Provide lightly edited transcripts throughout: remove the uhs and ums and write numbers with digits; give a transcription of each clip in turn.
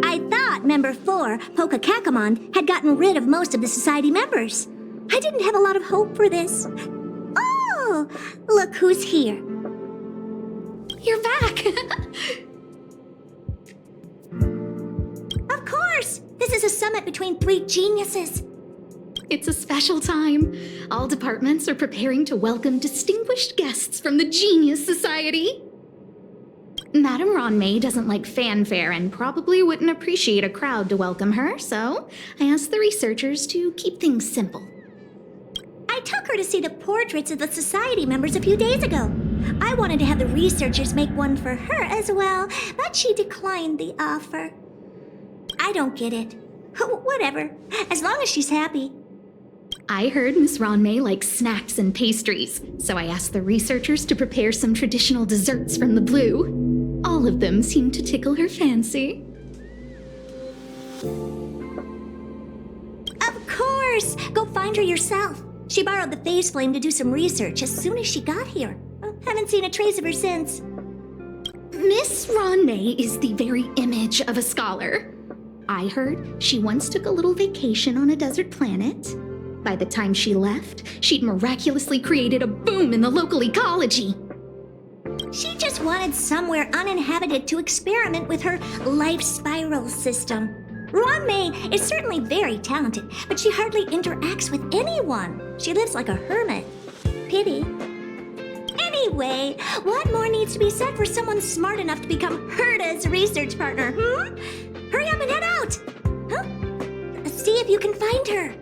I thought Member 4, Pokakakamon, had gotten rid of most of the society members. I didn't have a lot of hope for this. Oh, look who's here. You're back! Of course! This is a summit between 3 geniuses. It's a special time. All departments are preparing to welcome distinguished guests from the Genius Society. Madame Ruen Mei doesn't like fanfare and probably wouldn't appreciate a crowd to welcome her, so I asked the researchers to keep things simple. I took her to see the portraits of the society members a few days ago. I wanted to have the researchers make one for her as well, but she declined the offer. I don't get it. Whatever, as long as she's happy. I heard Miss Ruen Mei likes snacks and pastries, so I asked the researchers to prepare some traditional desserts from the blue. All of them seemed to tickle her fancy. Of course! Go find her yourself. She borrowed the phase flame to do some research as soon as she got here. Haven't seen a trace of her since. Miss Ruen Mei is the very image of a scholar. I heard she once took a little vacation on a desert planet. By the time she left, she'd miraculously created a boom in the local ecology. She just wanted somewhere uninhabited to experiment with her life spiral system. Ruen Mei is certainly very talented, but she hardly interacts with anyone. She lives like a hermit. Pity. Anyway, what more needs to be said for someone smart enough to become Herta's research partner, Hurry up and head out! See if you can find her.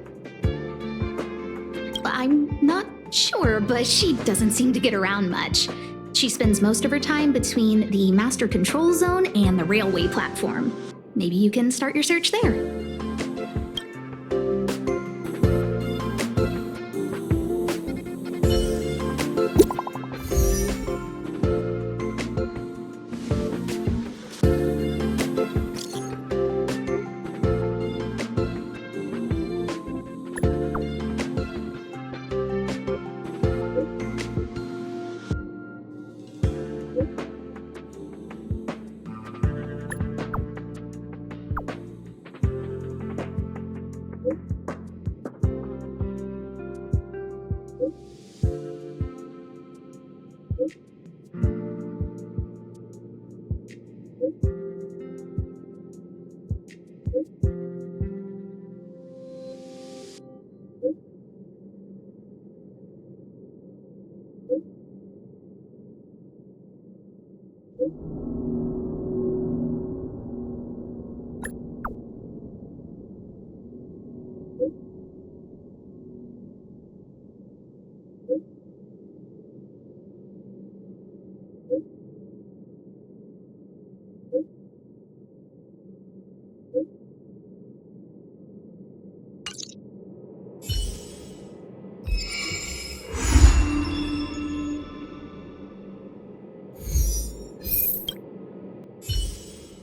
I'm not sure, but she doesn't seem to get around much. She spends most of her time between the Master Control Zone and the railway platform. Maybe you can start your search there.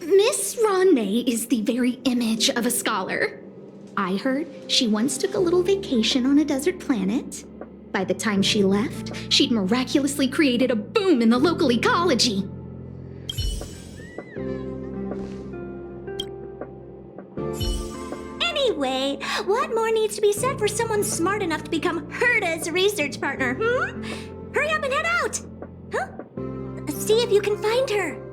Miss Ruen Mei is the very image of a scholar. I heard she once took a little vacation on a desert planet. By the time she left, she'd miraculously created a boom in the local ecology. Anyway, what more needs to be said for someone smart enough to become Herta's research partner, Hurry up and head out! See if you can find her.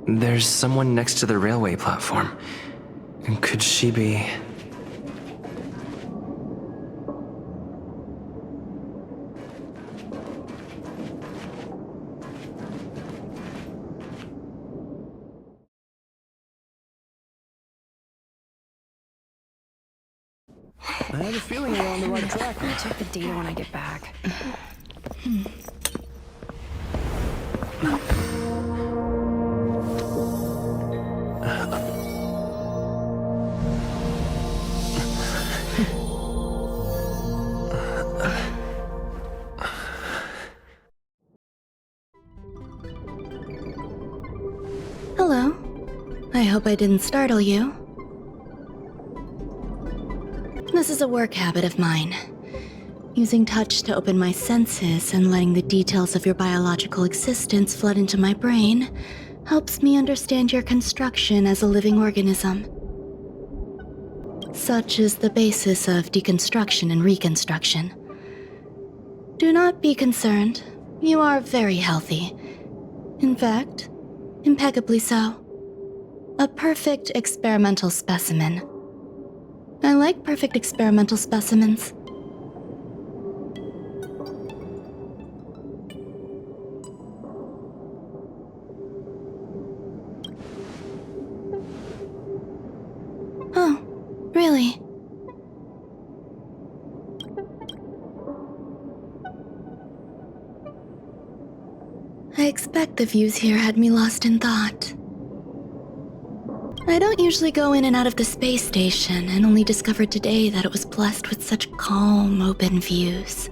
There's someone next to the railway platform. Could she be... I have a feeling we're on the right track. I'll check the data when I get back. Hello. I hope I didn't startle you. This is a work habit of mine. Using touch to open my senses and letting the details of your biological existence flood into my brain helps me understand your construction as a living organism. Such is the basis of deconstruction and reconstruction. Do not be concerned. You are very healthy. In fact, impeccably so. A perfect experimental specimen. I like perfect experimental specimens. Oh, really? I expect the views here had me lost in thought. I don't usually go in and out of the space station, and only discovered today that it was blessed with such calm, open views.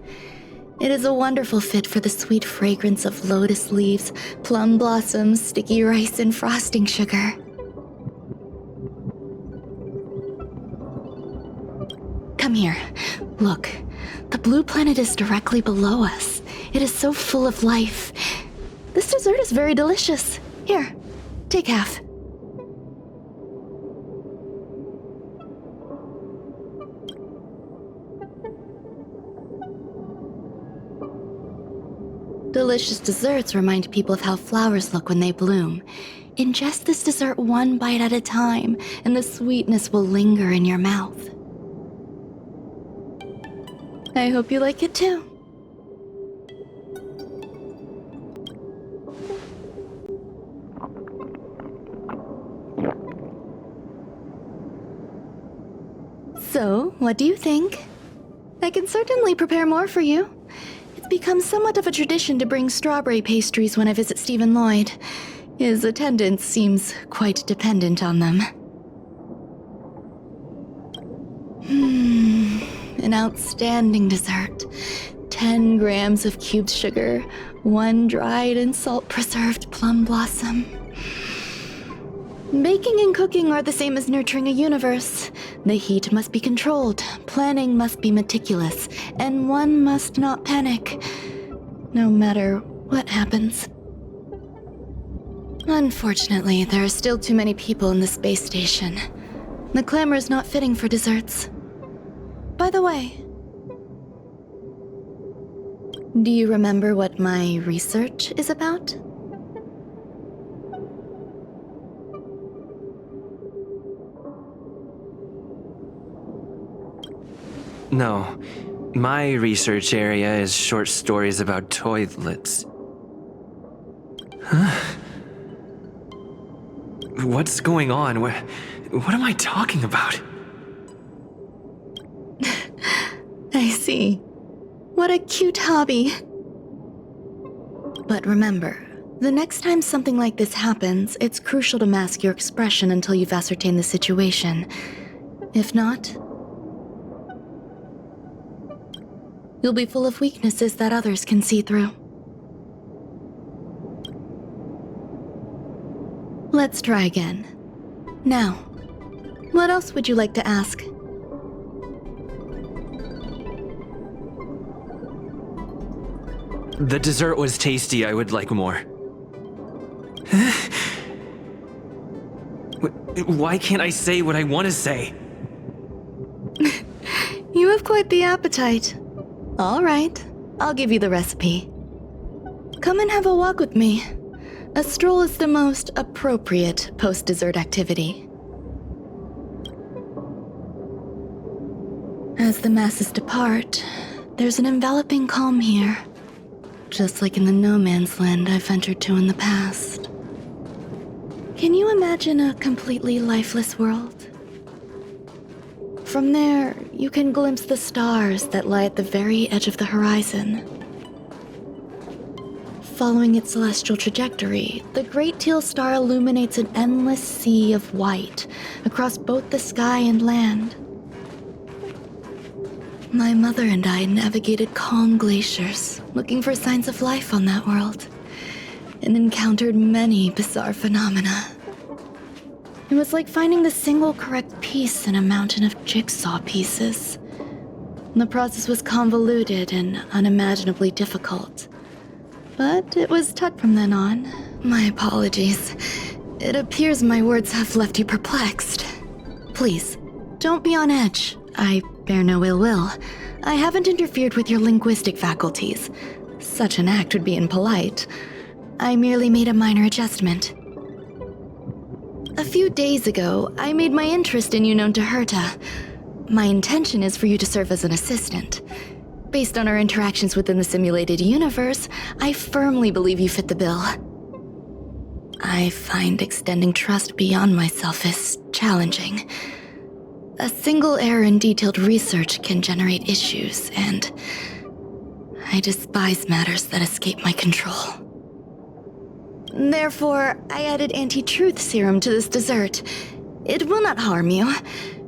It is a wonderful fit for the sweet fragrance of lotus leaves, plum blossoms, sticky rice, and frosting sugar. Come here. Look, the blue planet is directly below us. It is so full of life. This dessert is very delicious. Here, take half. Delicious desserts remind people of how flowers look when they bloom. Ingest this dessert one bite at a time, and the sweetness will linger in your mouth. I hope you like it too. So, what do you think? I can certainly prepare more for you. It's become somewhat of a tradition to bring strawberry pastries when I visit Stephen Lloyd. His attendance seems quite dependent on them. An outstanding dessert. 10 grams of cubed sugar, 1 dried and salt-preserved plum blossom. Baking and cooking are the same as nurturing a universe. The heat must be controlled, planning must be meticulous, and one must not panic, no matter what happens. Unfortunately, there are still too many people in the space station. The clamor is not fitting for desserts. By the way, do you remember what my research is about? No. My research area is short stories about toilets. Huh? What's going on? What am I talking about? I see. What a cute hobby. But remember, the next time something like this happens, it's crucial to mask your expression until you've ascertained the situation. If not, you'll be full of weaknesses that others can see through. Let's try again. Now, what else would you like to ask? The dessert was tasty. I would like more. Why can't I say what I want to say? You have quite the appetite. All right, I'll give you the recipe. Come and have a walk with me. A stroll is the most appropriate post-dessert activity. As the masses depart, there's an enveloping calm here, just like in the no man's land I've ventured to in the past. Can you imagine a completely lifeless world? From there, you can glimpse the stars that lie at the very edge of the horizon. Following its celestial trajectory, the Great Teal Star illuminates an endless sea of white across both the sky and land. My mother and I navigated calm glaciers, looking for signs of life on that world, and encountered many bizarre phenomena. It was like finding the single correct piece in a mountain of jigsaw pieces. The process was convoluted and unimaginably difficult. But it was taught from then on. My apologies. It appears my words have left you perplexed. Please, don't be on edge. I bear no ill will. I haven't interfered with your linguistic faculties. Such an act would be impolite. I merely made a minor adjustment. A few days ago, I made my interest in you known to Herta. My intention is for you to serve as an assistant. Based on our interactions within the simulated universe, I firmly believe you fit the bill. I find extending trust beyond myself is challenging. A single error in detailed research can generate issues, and I despise matters that escape my control. Therefore, I added anti-truth serum to this dessert. It will not harm you.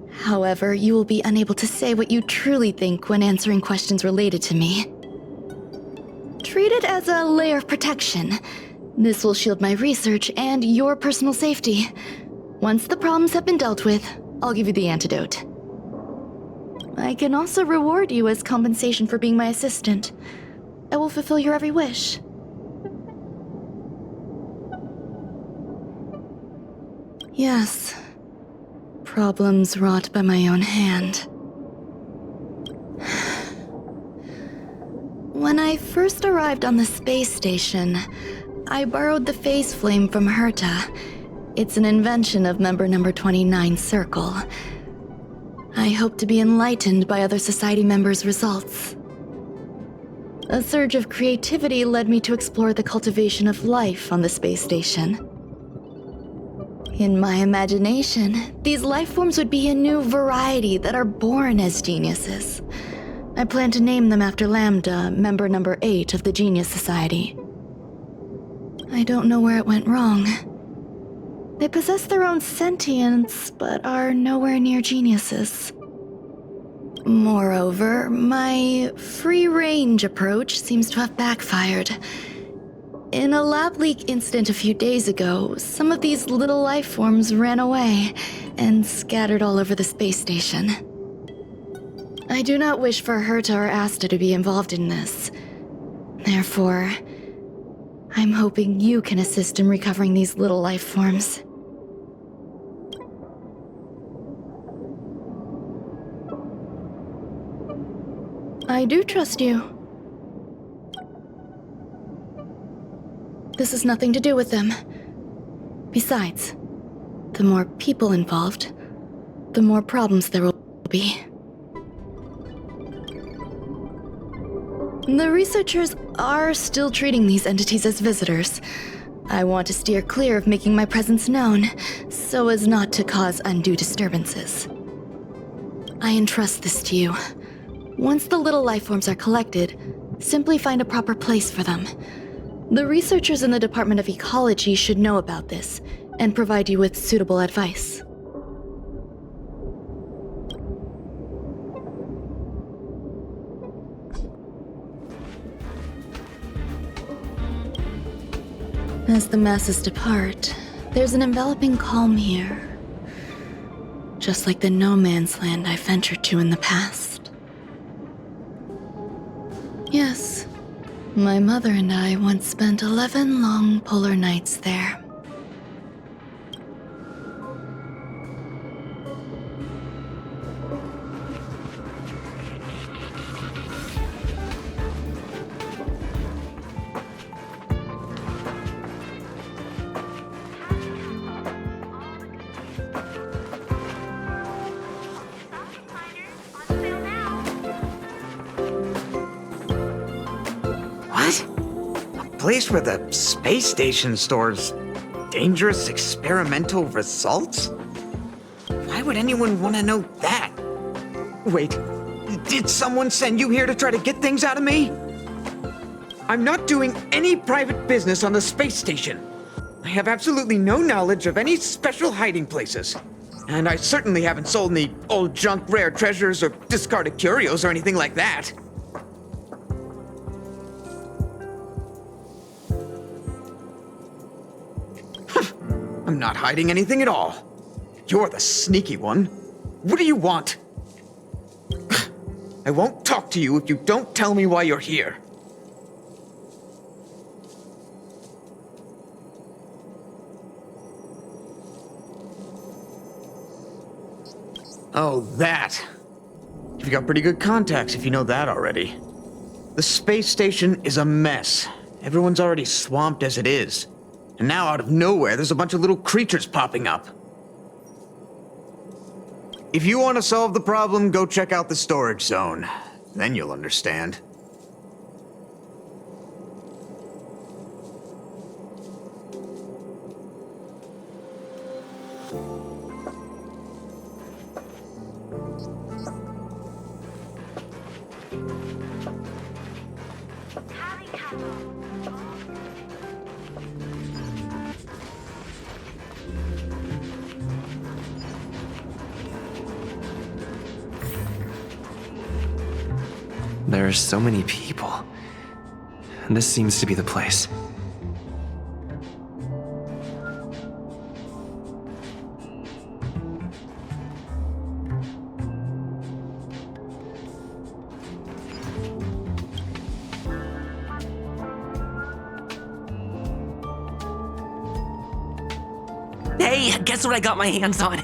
However, you will be unable to say what you truly think when answering questions related to me. Treat it as a layer of protection. This will shield my research and your personal safety. Once the problems have been dealt with, I'll give you the antidote. I can also reward you as compensation for being my assistant. I will fulfill your every wish. Yes. Problems wrought by my own hand. When I first arrived on the space station, I borrowed the phase flame from Herta. It's an invention of member number 29 Circle. I hope to be enlightened by other society members' results. A surge of creativity led me to explore the cultivation of life on the space station. In my imagination, these life forms would be a new variety that are born as geniuses. I plan to name them after Lambda, member number 8 of the Genius Society. I don't know where it went wrong. They possess their own sentience, but are nowhere near geniuses. Moreover, my free-range approach seems to have backfired. In a lab leak incident a few days ago, some of these little life forms ran away and scattered all over the space station. I do not wish for Herta or Asta to be involved in this. Therefore, I'm hoping you can assist in recovering these little life forms. I do trust you. This has nothing to do with them. Besides, the more people involved, the more problems there will be. The researchers are still treating these entities as visitors. I want to steer clear of making my presence known, so as not to cause undue disturbances. I entrust this to you. Once the little life forms are collected, simply find a proper place for them. The researchers in the Department of Ecology should know about this, and provide you with suitable advice. As the masses depart, there's an enveloping calm here. Just like the no-man's land I ventured to in the past. Yes. My mother and I once spent 11 long polar nights there. A place where the space station stores dangerous experimental results? Why would anyone want to know that? Wait, did someone send you here to try to get things out of me? I'm not doing any private business on the space station. I have absolutely no knowledge of any special hiding places. And I certainly haven't sold any old junk rare treasures or discarded curios or anything like that. I'm not hiding anything at all. You're the sneaky one. What do you want? I won't talk to you if you don't tell me why you're here. Oh, that. You've got pretty good contacts if you know that already. The space station is a mess. Everyone's already swamped as it is. And now out of nowhere, there's a bunch of little creatures popping up. If you want to solve the problem, go check out the storage zone. Then you'll understand. There are so many people. This seems to be the place. Hey, guess what I got my hands on?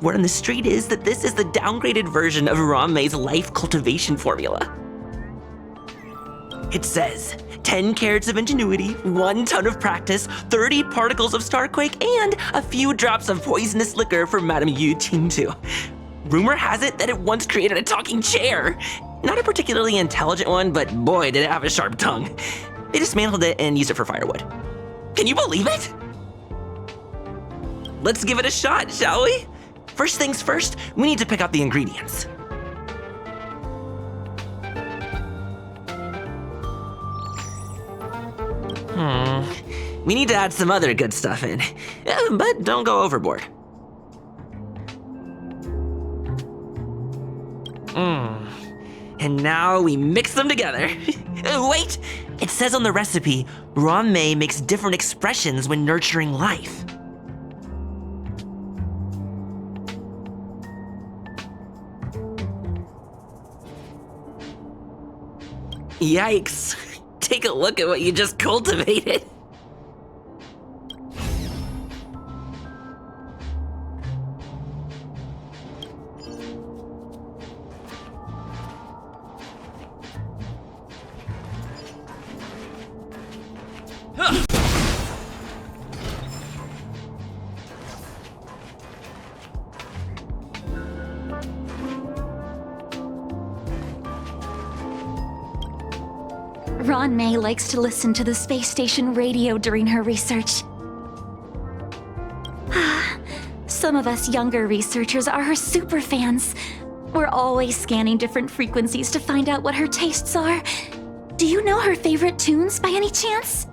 Word on the street is that this is the downgraded version of Ruen Mei's life cultivation formula. It says 10 carats of ingenuity, 1 ton of practice, 30 particles of starquake, and a few drops of poisonous liquor for Madame Yu Ting Tu. Rumor has it that it once created a talking chair. Not a particularly intelligent one, but boy, did it have a sharp tongue. They dismantled it and used it for firewood. Can you believe it? Let's give it a shot, shall we? First things first, we need to pick out the ingredients. We need to add some other good stuff in, but don't go overboard. And now we mix them together. Wait, it says on the recipe, Ruen Mei makes different expressions when nurturing life. Yikes. Take a look at what you just cultivated. Ruen Mei likes to listen to the space station radio during her research. Some of us younger researchers are her super fans. We're always scanning different frequencies to find out what her tastes are. Do you know her favorite tunes by any chance?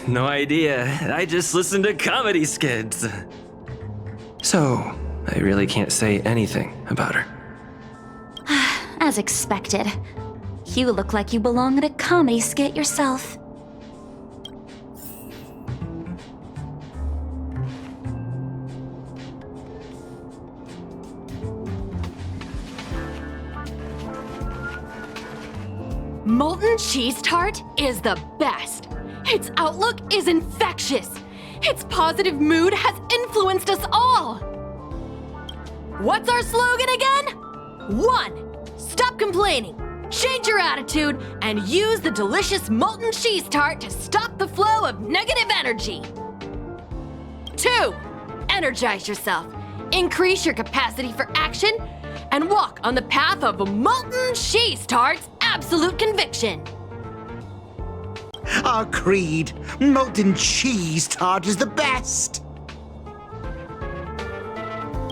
No idea. I just listen to comedy skits. So, I really can't say anything about her. As expected. You look like you belong in a comedy skit yourself. Molten cheese tart is the best. Its outlook is infectious. Its positive mood has influenced us all. What's our slogan again? 1. Stop complaining. Change your attitude and use the delicious molten cheese tart to stop the flow of negative energy. 2. Energize yourself. Increase your capacity for action and walk on the path of molten cheese tart's absolute conviction. Our creed, molten cheese tart is the best.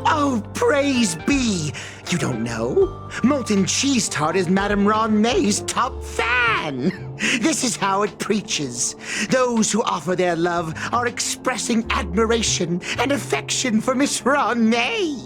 Oh, praise be! You don't know? Molten cheese tart is Madame Ruen Mei's top fan. This is how it preaches. Those who offer their love are expressing admiration and affection for Miss Ruen Mei.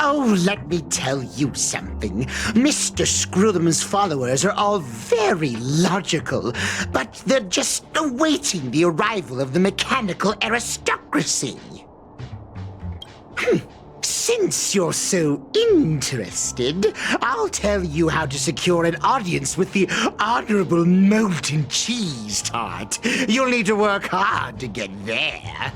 Oh, let me tell you something. Mr. Screwllum's followers are all very logical, but they're just awaiting the arrival of the mechanical aristocracy. Since you're so interested, I'll tell you how to secure an audience with the Honorable Molten Cheese Tart. You'll need to work hard to get there.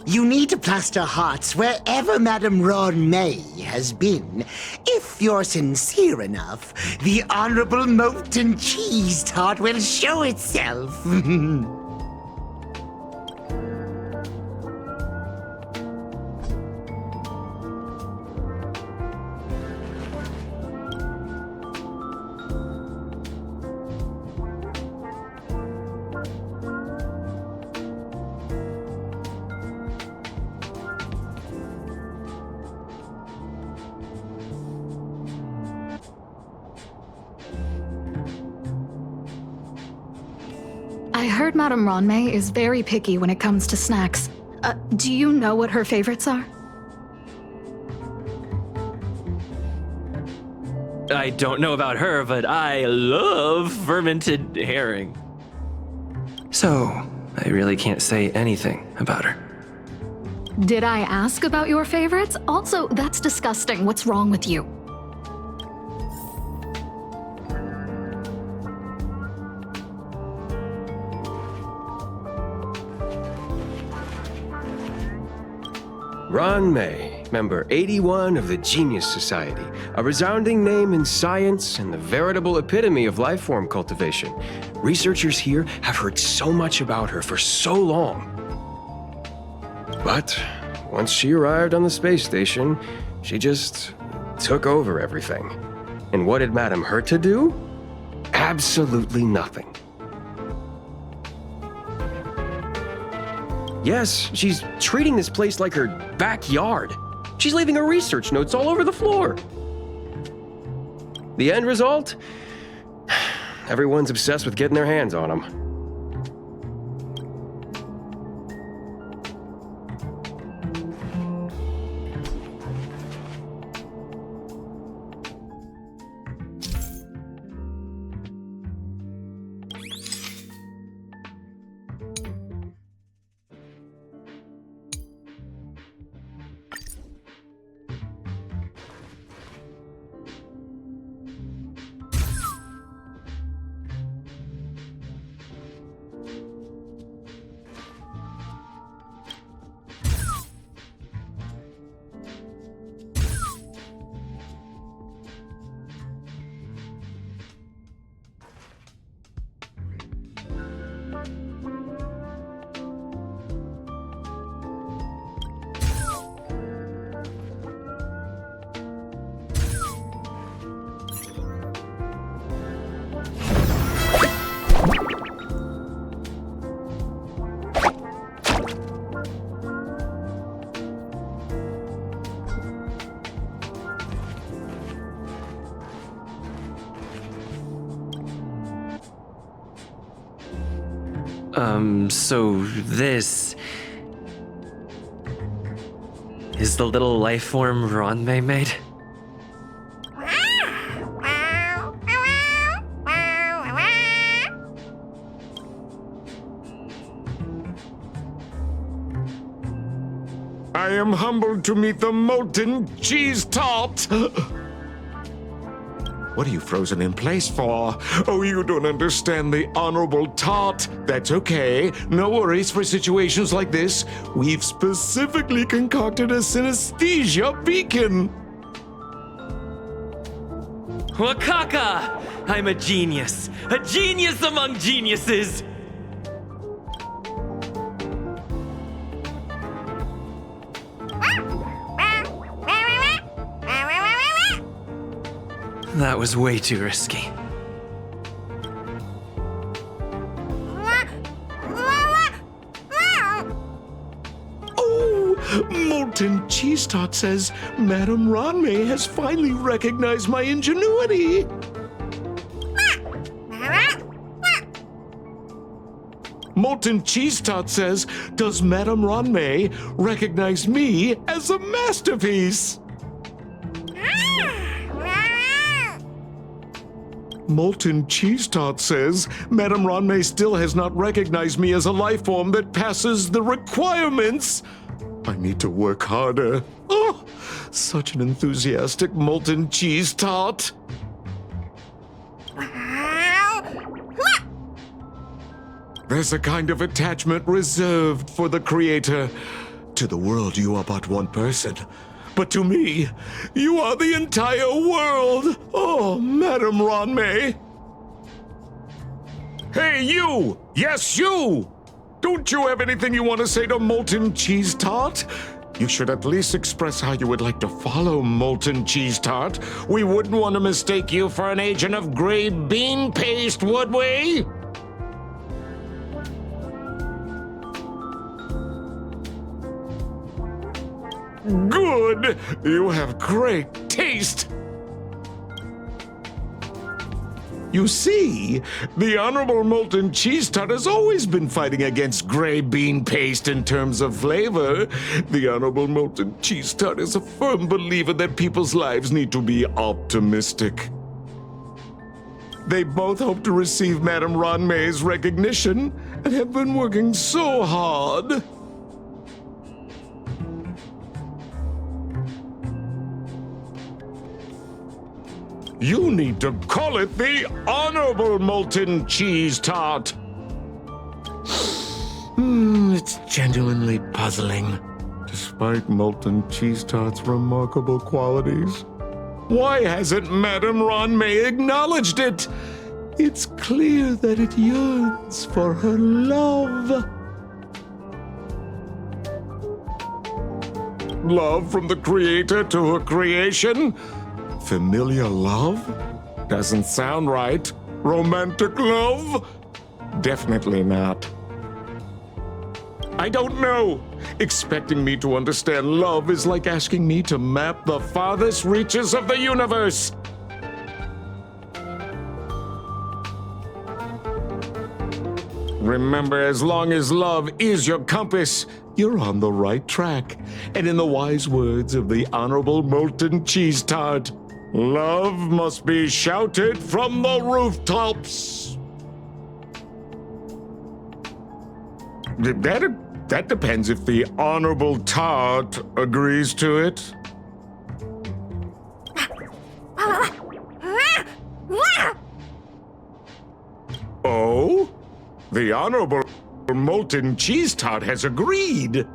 You need to plaster hearts wherever Madame Ruen Mei has been. If you're sincere enough, the Honorable Molten Cheese Tart will show itself. I heard Madame Ruen Mei is very picky when it comes to snacks. Do you know what her favorites are? I don't know about her, but I love fermented herring. So, I really can't say anything about her. Did I ask about your favorites? Also, that's disgusting. What's wrong with you? Ruen Mei, member 81 of the Genius Society, a resounding name in science and the veritable epitome of lifeform cultivation. Researchers here have heard so much about her for so long. But once she arrived on the space station, she just took over everything. And what did Madame Herta do? Absolutely nothing. Yes, she's treating this place like her backyard. She's leaving her research notes all over the floor. The end result? Everyone's obsessed with getting their hands on them. So this is the little life form Ruen Mei made? I am humbled to meet the Molten Cheese Tart. What are you frozen in place for? Oh, you don't understand the Honorable Tart. That's okay. No worries for situations like this. We've specifically concocted a synesthesia beacon. Wakaka! I'm a genius among geniuses! That was way too risky. Oh, Molten Cheese Tart says Madame Ruen Mei has finally recognized my ingenuity. Molten Cheese Tot says, does Madame Ruen Mei recognize me as a masterpiece? Molten Cheese Tot says, Madame Ruen Mei still has not recognized me as a life form that passes the requirements. I need to work harder. Oh, such an enthusiastic Molten Cheese Tot. There's a kind of attachment reserved for the creator. To the world, you are but one person. But to me, you are the entire world. Oh, Madame Ruen Mei. Hey, you! Yes, you! Don't you have anything you want to say to Molten Cheese Tot? You should at least express how you would like to follow Molten Cheese Tot. We wouldn't want to mistake you for an agent of gray bean paste, would we? Good! You have great taste! You see, the Honorable Molten Cheese Tot has always been fighting against gray bean paste in terms of flavor. The Honorable Molten Cheese Tot is a firm believer that people's lives need to be optimistic. They both hope to receive Madame Ruen Mei's recognition and have been working so hard. You need to call it the Honorable Molten Cheese Tot. It's genuinely puzzling. Despite Molten Cheese Tot's remarkable qualities, why hasn't Madame Ruen Mei acknowledged it? It's clear that it yearns for her love. Love from the creator to her creation? Familiar love? Doesn't sound right. Romantic love? Definitely not. I don't know. Expecting me to understand love is like asking me to map the farthest reaches of the universe. Remember, as long as love is your compass, you're on the right track. And in the wise words of the Honorable Molten Cheese Tot, love must be shouted from the rooftops. That depends if the Honorable Tot agrees to it. Oh? The Honorable Molten Cheese Tot has agreed.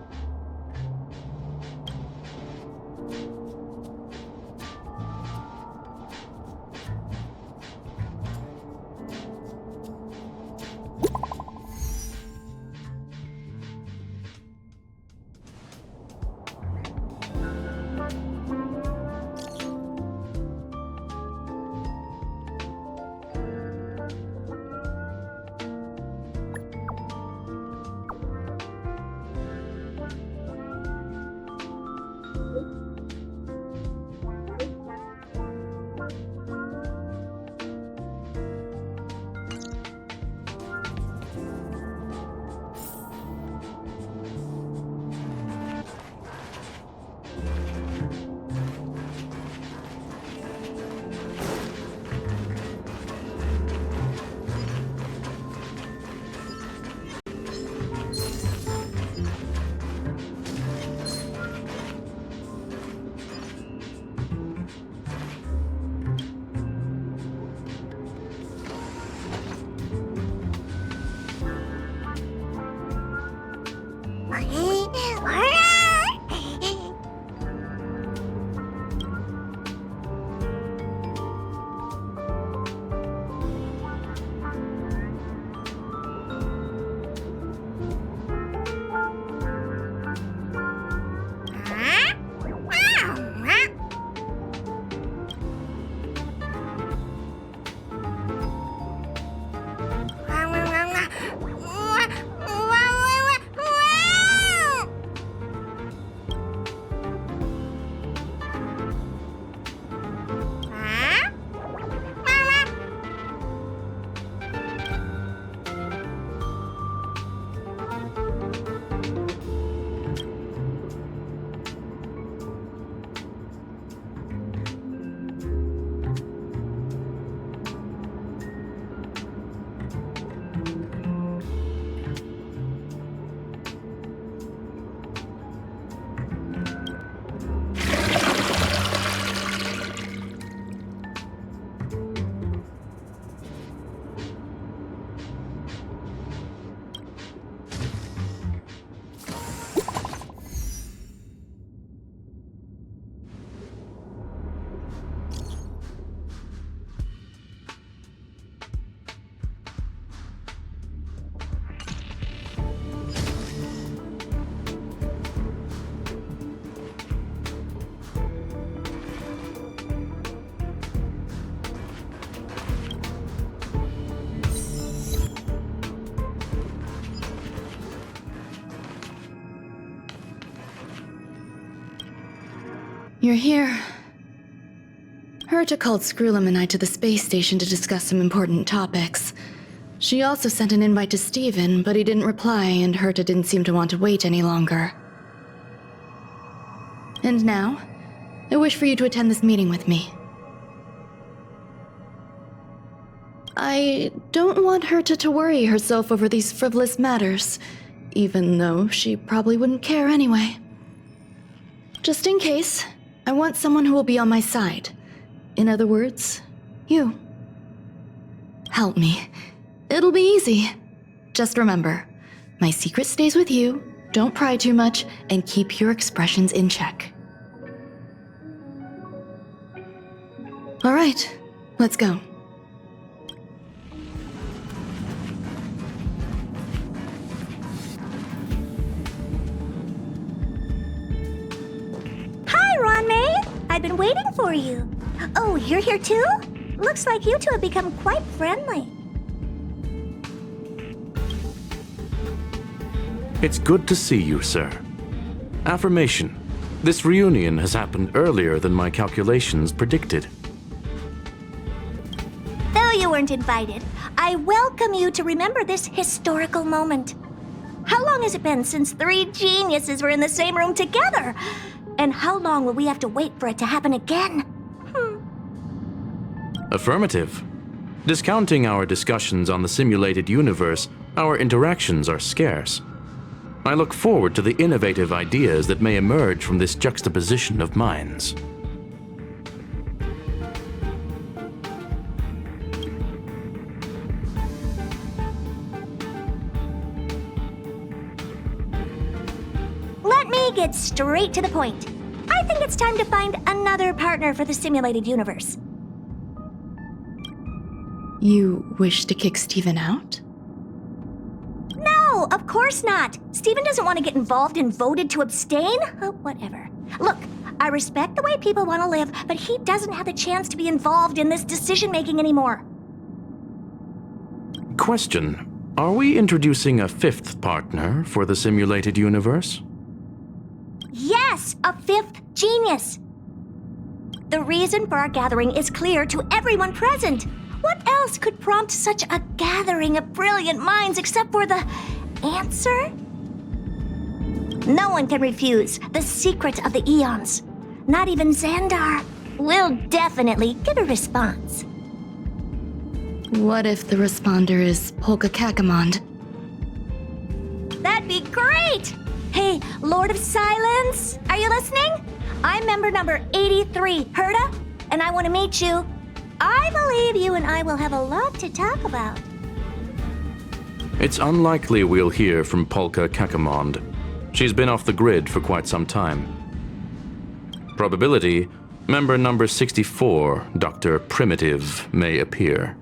you're here. Herta called Screwllum and I to the space station to discuss some important topics. She also sent an invite to Steven, but he didn't reply, and Herta didn't seem to want to wait any longer. And now, I wish for you to attend this meeting with me. I don't want Herta to worry herself over these frivolous matters, even though she probably wouldn't care anyway. Just in case, I want someone who will be on my side. In other words, you. Help me. It'll be easy. Just remember, my secret stays with you, don't pry too much, and keep your expressions in check. All right, let's go. Hi, Ruen Mei. I've been waiting for you. Oh, you're here too? Looks like you two have become quite friendly. It's good to see you, sir. Affirmation. This reunion has happened earlier than my calculations predicted. Though you weren't invited, I welcome you to remember this historical moment. How long has it been since 3 geniuses were in the same room together? And how long will we have to wait for it to happen again? Affirmative. Discounting our discussions on the simulated universe, our interactions are scarce. I look forward to the innovative ideas that may emerge from this juxtaposition of minds. Let me get straight to the point. I think it's time to find another partner for the simulated universe. You wish to kick Steven out? No, of course not. Steven doesn't want to get involved and voted to abstain. Oh, whatever. Look, I respect the way people want to live, but he doesn't have the chance to be involved in this decision-making anymore. Question. Are we introducing a 5th partner for the simulated universe? Yes, a 5th genius. The reason for our gathering is clear to everyone present. What else could prompt such a gathering of brilliant minds except for the answer? No one can refuse the secret of the eons. Not even Xandar. We'll definitely get a response. What if the responder is Polka Kakamond? That'd be great! Hey, Lord of Silence, are you listening? I'm member number 83, Herta, and I want to meet you. I believe you and I will have a lot to talk about. It's unlikely we'll hear from Polka Kakamond. She's been off the grid for quite some time. Probability, member number 64, Dr. Primitive, may appear.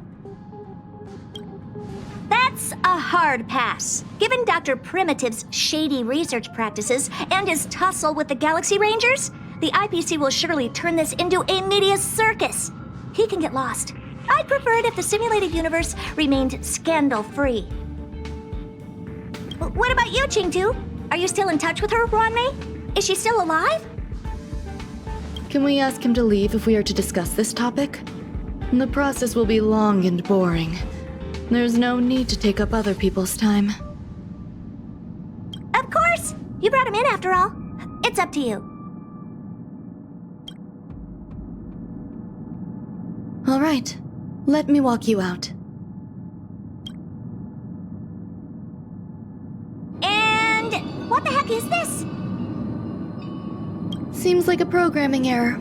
That's a hard pass. Given Dr. Primitive's shady research practices and his tussle with the Galaxy Rangers, the IPC will surely turn this into a media circus. He can get lost. I'd prefer it if the simulated universe remained scandal-free. What about you, Qingtu? Are you still in touch with her, Ruen Mei? Is she still alive? Can we ask him to leave if we are to discuss this topic? The process will be long and boring. There's no need to take up other people's time. Of course! You brought him in after all. It's up to you. All right, let me walk you out. And what the heck is this? Seems like a programming error.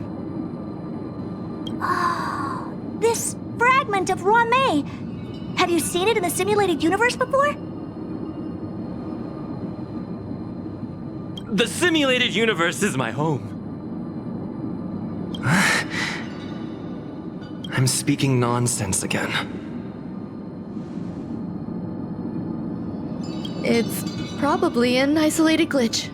Oh, this fragment of Ruen Mei. Have you seen it in the simulated universe before? The simulated universe is my home. I'm speaking nonsense again. It's probably an isolated glitch.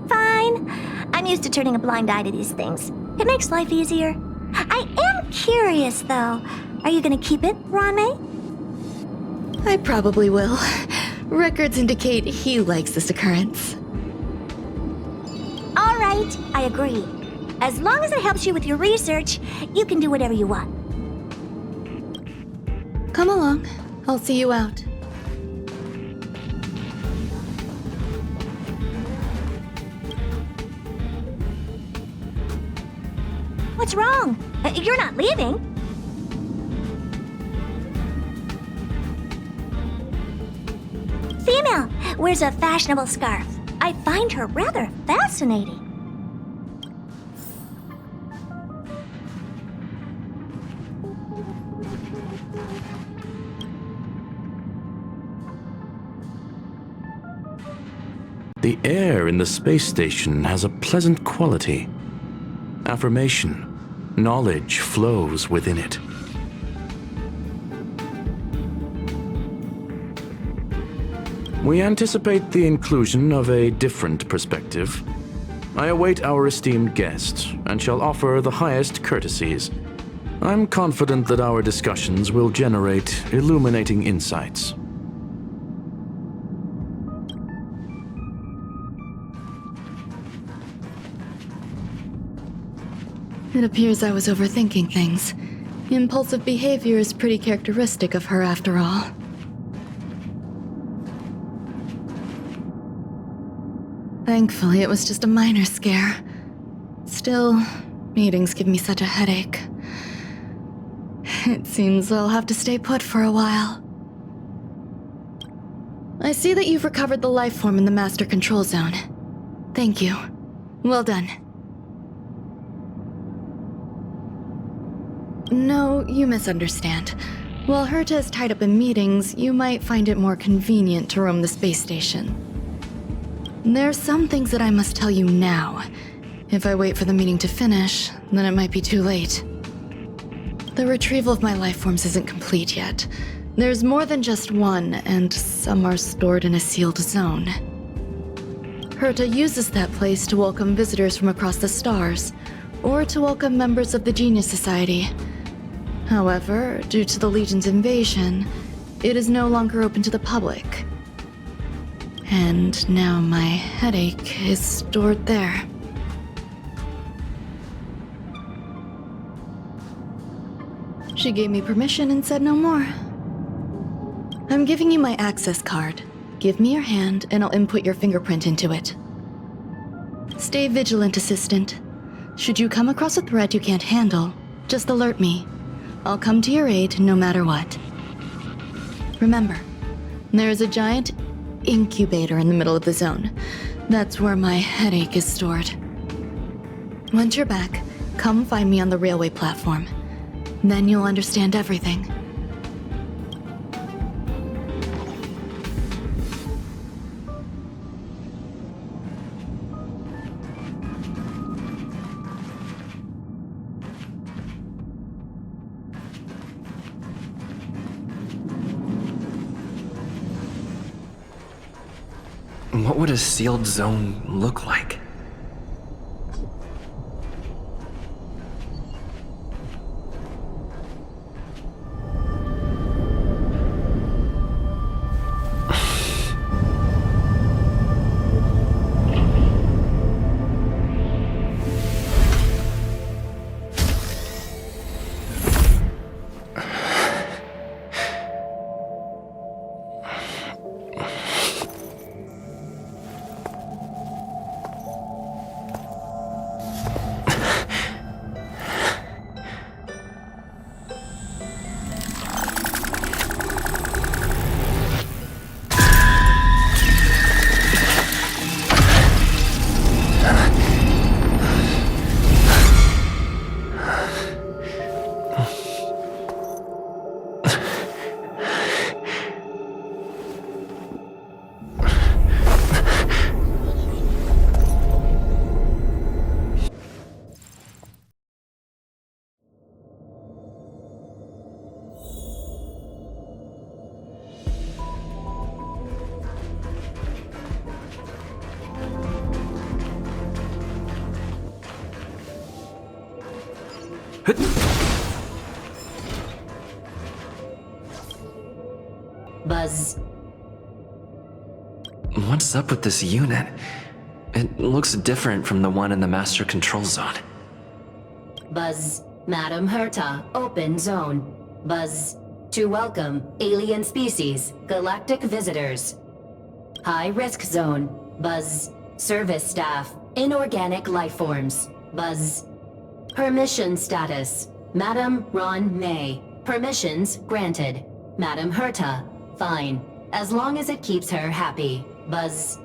Fine. I'm used to turning a blind eye to these things. It makes life easier. I am curious, though. Are you gonna keep it, Ruen Mei? I probably will. Records indicate he likes this occurrence. All right. right, I agree. As long as it helps you with your research, you can do whatever you want. Come along. I'll see you out. What's wrong? You're not leaving. Female wears a fashionable scarf. I find her rather fascinating. The air in the space station has a pleasant quality. Affirmation. Knowledge flows within it. We anticipate the inclusion of a different perspective. I await our esteemed guest and shall offer the highest courtesies. I'm confident that our discussions will generate illuminating insights. It appears I was overthinking things. Impulsive behavior is pretty characteristic of her after all. Thankfully, it was just a minor scare. Still, meetings give me such a headache. It seems I'll have to stay put for a while. I see that you've recovered the life form in the Master Control Zone. Thank you. Well done. No, you misunderstand. While Herta is tied up in meetings, you might find it more convenient to roam the space station. There's some things that I must tell you now. If I wait for the meeting to finish, then it might be too late. The retrieval of my life forms isn't complete yet. There's more than just one, and some are stored in a sealed zone. Herta uses that place to welcome visitors from across the stars, or to welcome members of the Genius Society. However, due to the Legion's invasion, it is no longer open to the public. And now my headache is stored there. She gave me permission and said no more. I'm giving you my access card. Give me your hand and I'll input your fingerprint into it. Stay vigilant, Assistant. Should you come across a threat you can't handle, just alert me. I'll come to your aid no matter what. Remember, there is a giant incubator in the middle of the zone. That's where my headache is stored. Once you're back, come find me on the railway platform. Then you'll understand everything. What would a sealed zone look like? Buzz. What's up with this unit? It looks different from the one in the Master Control Zone. Buzz, Madam Herta, open zone. Buzz, to welcome alien species, galactic visitors. High risk zone. Buzz, service staff, inorganic life forms. Buzz, permission status. Madam Ruen Mei, permissions granted. Madam Herta, fine, as long as it keeps her happy. Buzz.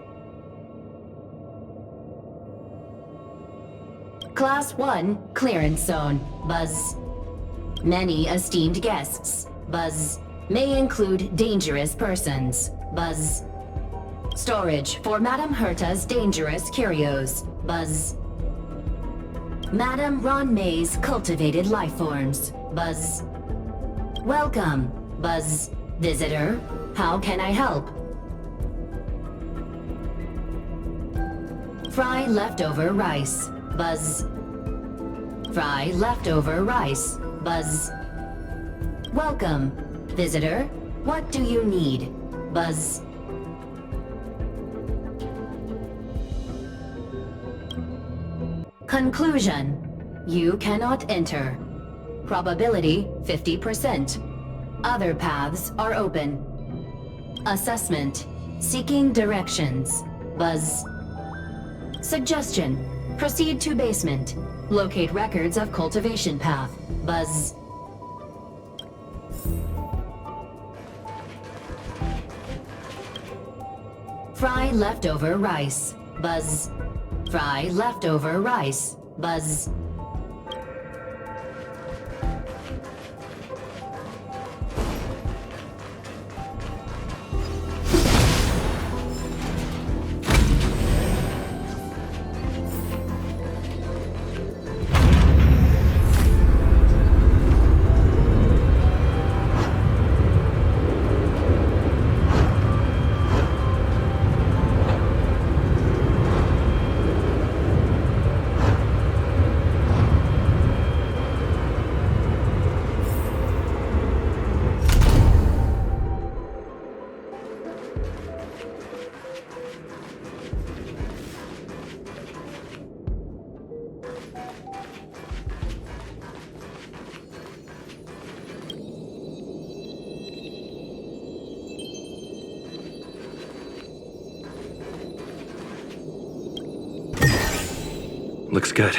Class 1, clearance zone. Buzz. Many esteemed guests. Buzz. May include dangerous persons. Buzz. Storage for Madam Herta's dangerous curios. Buzz. Madam Ruen Mei's cultivated life forms. Buzz. Welcome. Buzz. Visitor, how can I help? Fry leftover rice. Buzz. Fry leftover rice. Buzz. Welcome. Visitor, what do you need? Buzz. Conclusion. You cannot enter. Probability 50%. Other paths are open. Assessment. Seeking directions. Buzz. Suggestion. Proceed to basement. Locate records of cultivation path. Buzz. Fry leftover rice. Buzz. Fry leftover rice. Buzz. Looks good.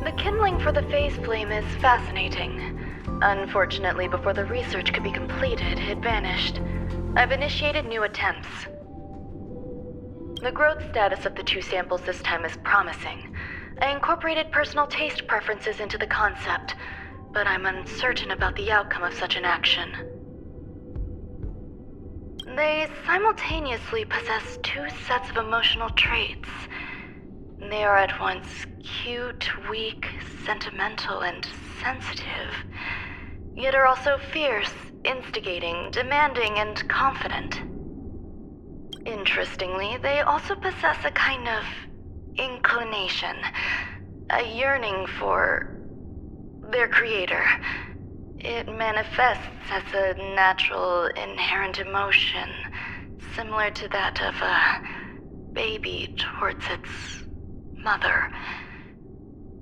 The kindling for the phase flame is fascinating. Unfortunately, before the research could be completed, it vanished. I've initiated new attempts. The growth status of the two samples this time is promising. I incorporated personal taste preferences into the concept, but I'm uncertain about the outcome of such an action. They simultaneously possess two sets of emotional traits. They are at once cute, weak, sentimental, and sensitive, yet are also fierce, instigating, demanding, and confident. Interestingly, they also possess a kind of inclination, a yearning for their creator. It manifests as a natural, inherent emotion, similar to that of a baby towards its mother.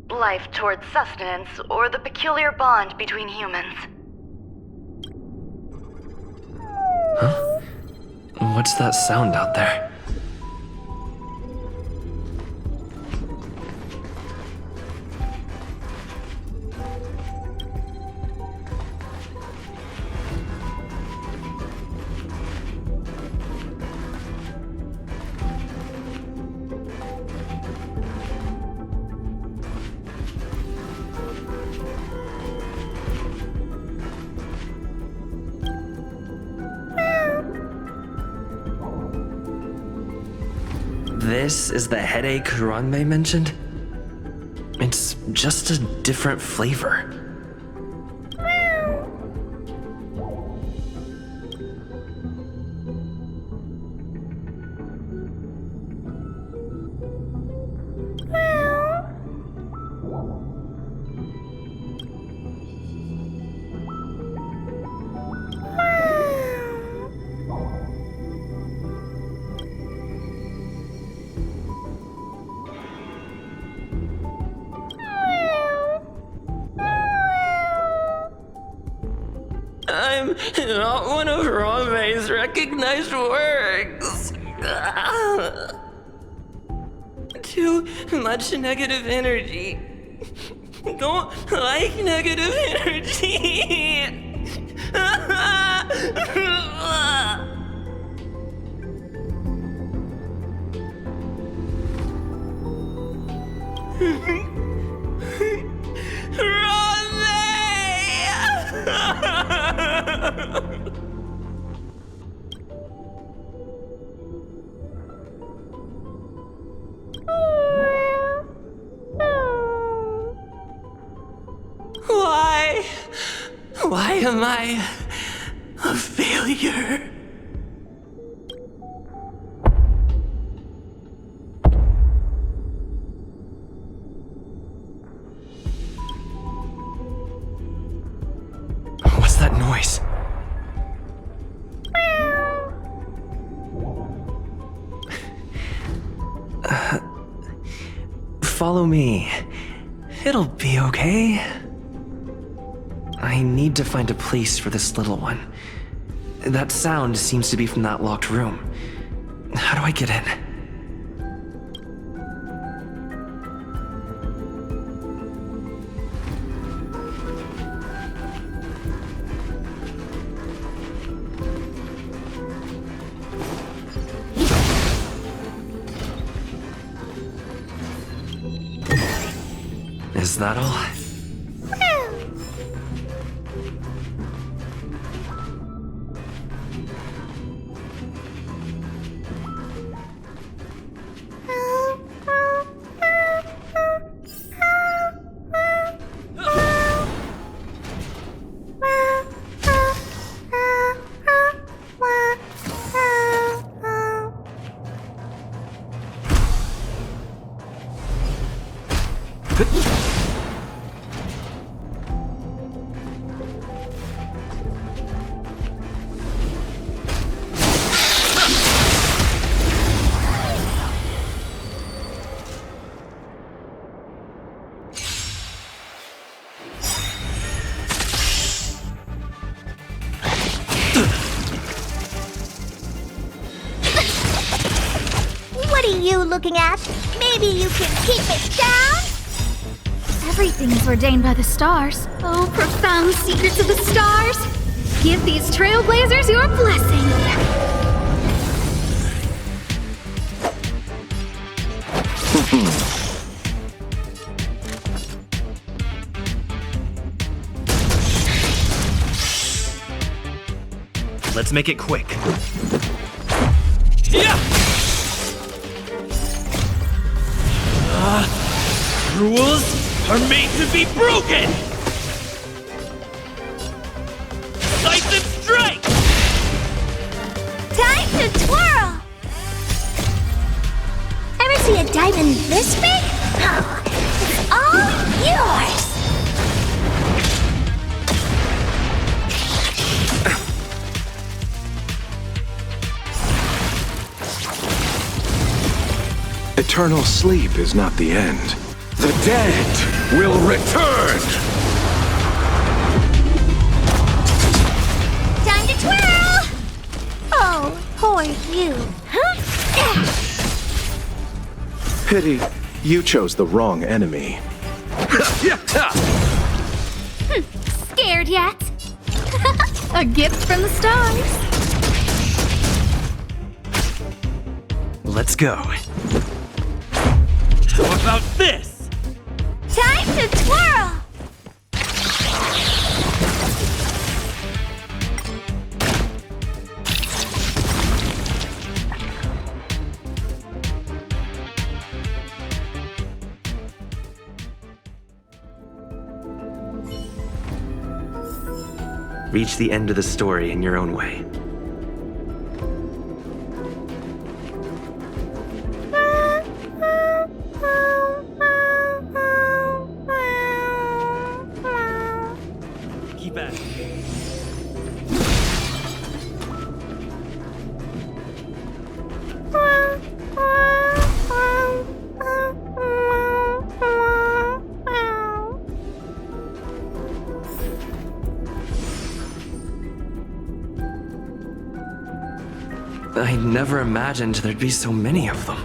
Life towards sustenance, or the peculiar bond between humans. Huh? What's that sound out there? This is the headache Ruen Mei mentioned? It's just a different flavor. I'm not one of Ruen Mei's recognized works. Too much negative energy. Don't like negative energy. Why am I a failure? What's that noise? Follow me. It'll be okay. I need to find a place for this little one. That sound seems to be from that locked room. How do I get in? Is that all? Looking at? Maybe you can keep it down? Everything is ordained by the stars. Oh, profound secrets of the stars. Give these trailblazers your blessing. Let's make it quick. Yeah! Rules are made to be broken! Decisive strike! Time to twirl! Ever see a diamond this big? Oh, it's all yours! Eternal sleep is not the end. The dead will return! Time to twirl! Oh, poor you. Pity, you chose the wrong enemy. Scared yet? A gift from the stars. Let's go. How about this? Time to twirl! Reach the end of the story in your own way. Keep at it. I never imagined there'd be so many of them.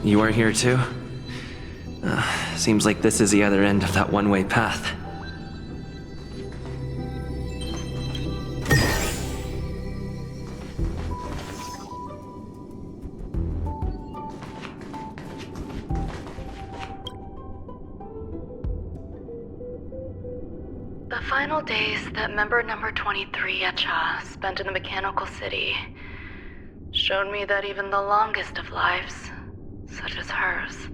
You are here too? Seems like this is the other end of that one-way path. The final days that member number 23 Echa spent in the mechanical city showed me that even the longest of lives, such as hers,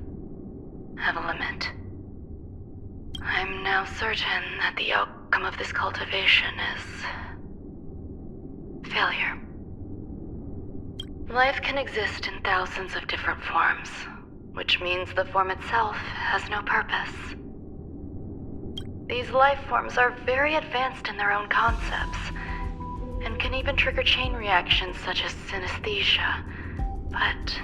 have a limit. I'm now certain that the outcome of this cultivation is failure. Life can exist in thousands of different forms, which means the form itself has no purpose. These life forms are very advanced in their own concepts, and can even trigger chain reactions such as synesthesia, but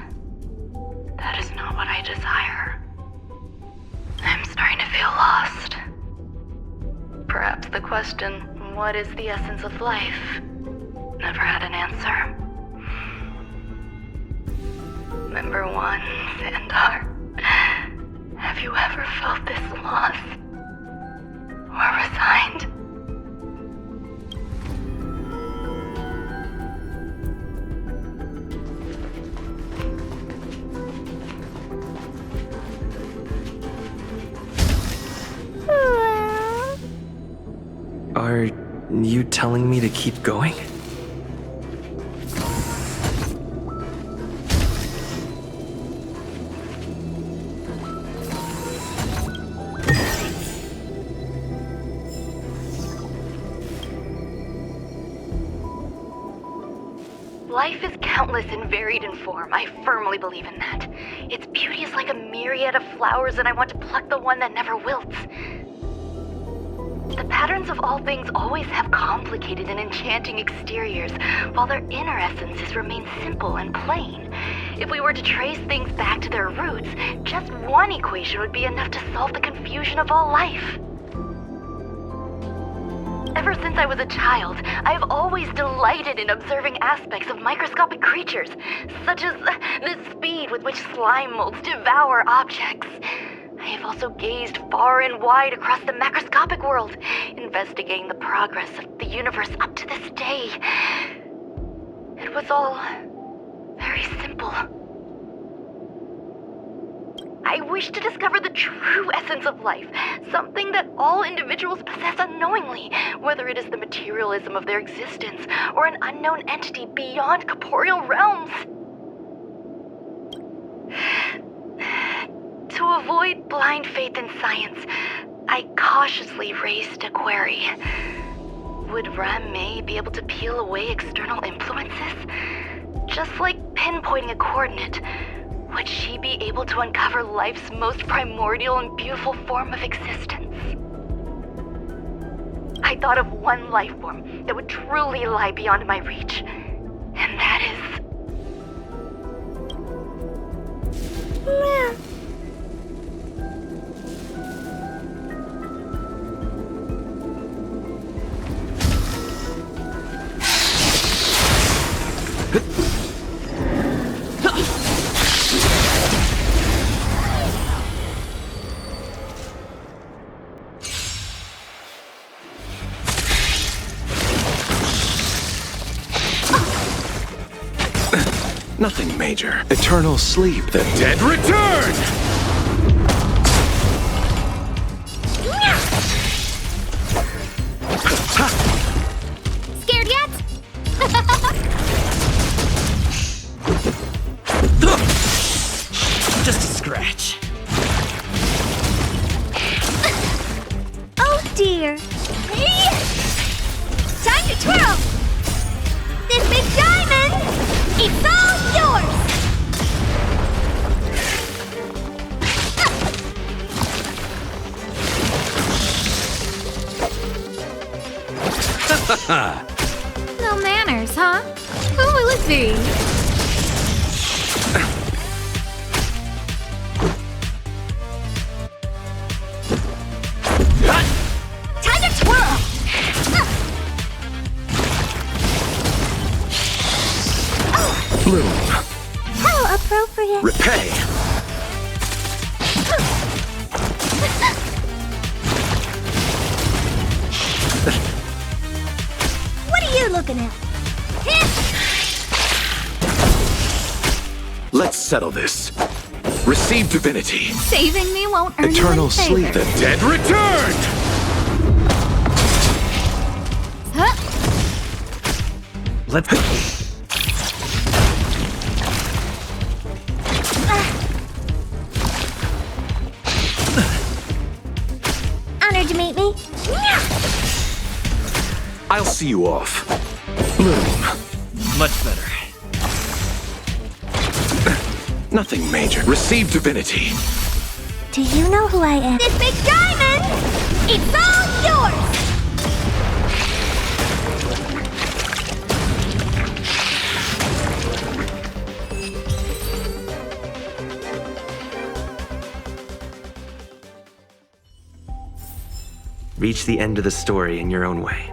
that is not what I desire. I'm starting to feel lost. Perhaps the question, what is the essence of life, never had an answer. Member 1, Sandar, have you ever felt this lost? Or resigned? Are you telling me to keep going? Life is countless and varied in form. I firmly believe in that. Its beauty is like a myriad of flowers, and I want to pluck the one that never wilts. The patterns of all things always have complicated and enchanting exteriors, while their inner essences remain simple and plain. If we were to trace things back to their roots, just one equation would be enough to solve the confusion of all life. Ever since I was a child, I have always delighted in observing aspects of microscopic creatures, such as the speed with which slime molds devour objects. I have also gazed far and wide across the macroscopic world, investigating the progress of the universe up to this day. It was all very simple. I wish to discover the true essence of life, something that all individuals possess unknowingly, whether it is the materialism of their existence or an unknown entity beyond corporeal realms. To avoid blind faith in science, I cautiously raised a query. Would Ruen Mei be able to peel away external influences? Just like pinpointing a coordinate, would she be able to uncover life's most primordial and beautiful form of existence? I thought of one life form that would truly lie beyond my reach, and that is... Nothing major. Eternal sleep. The dead return! Scared yet? Just a scratch. Oh dear. Time to twirl! This big diamond, it's all yours! No manners, huh? Who will it be? Time to twirl! Bloom. How appropriate. Repay. What are you looking at? Let's settle this. Receive divinity. Saving me won't earn Eternal you any sleep. favor. The dead return! Huh? Let's... Honored to meet me. I'll see you off. Bloom. Much better. Nothing major. Receive divinity. Do you know who I am? This big diamond! It's all yours! Reach the end of the story in your own way.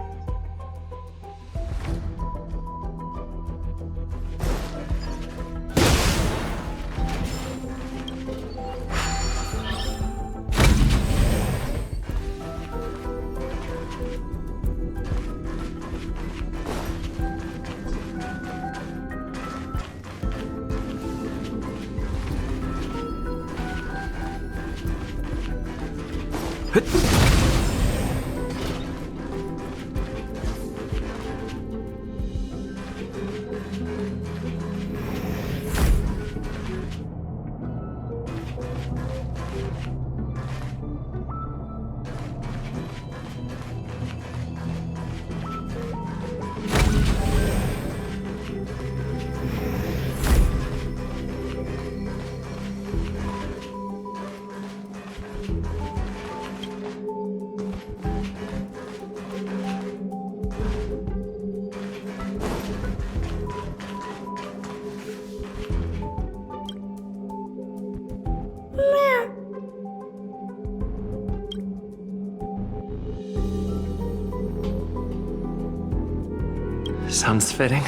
Sounds fitting.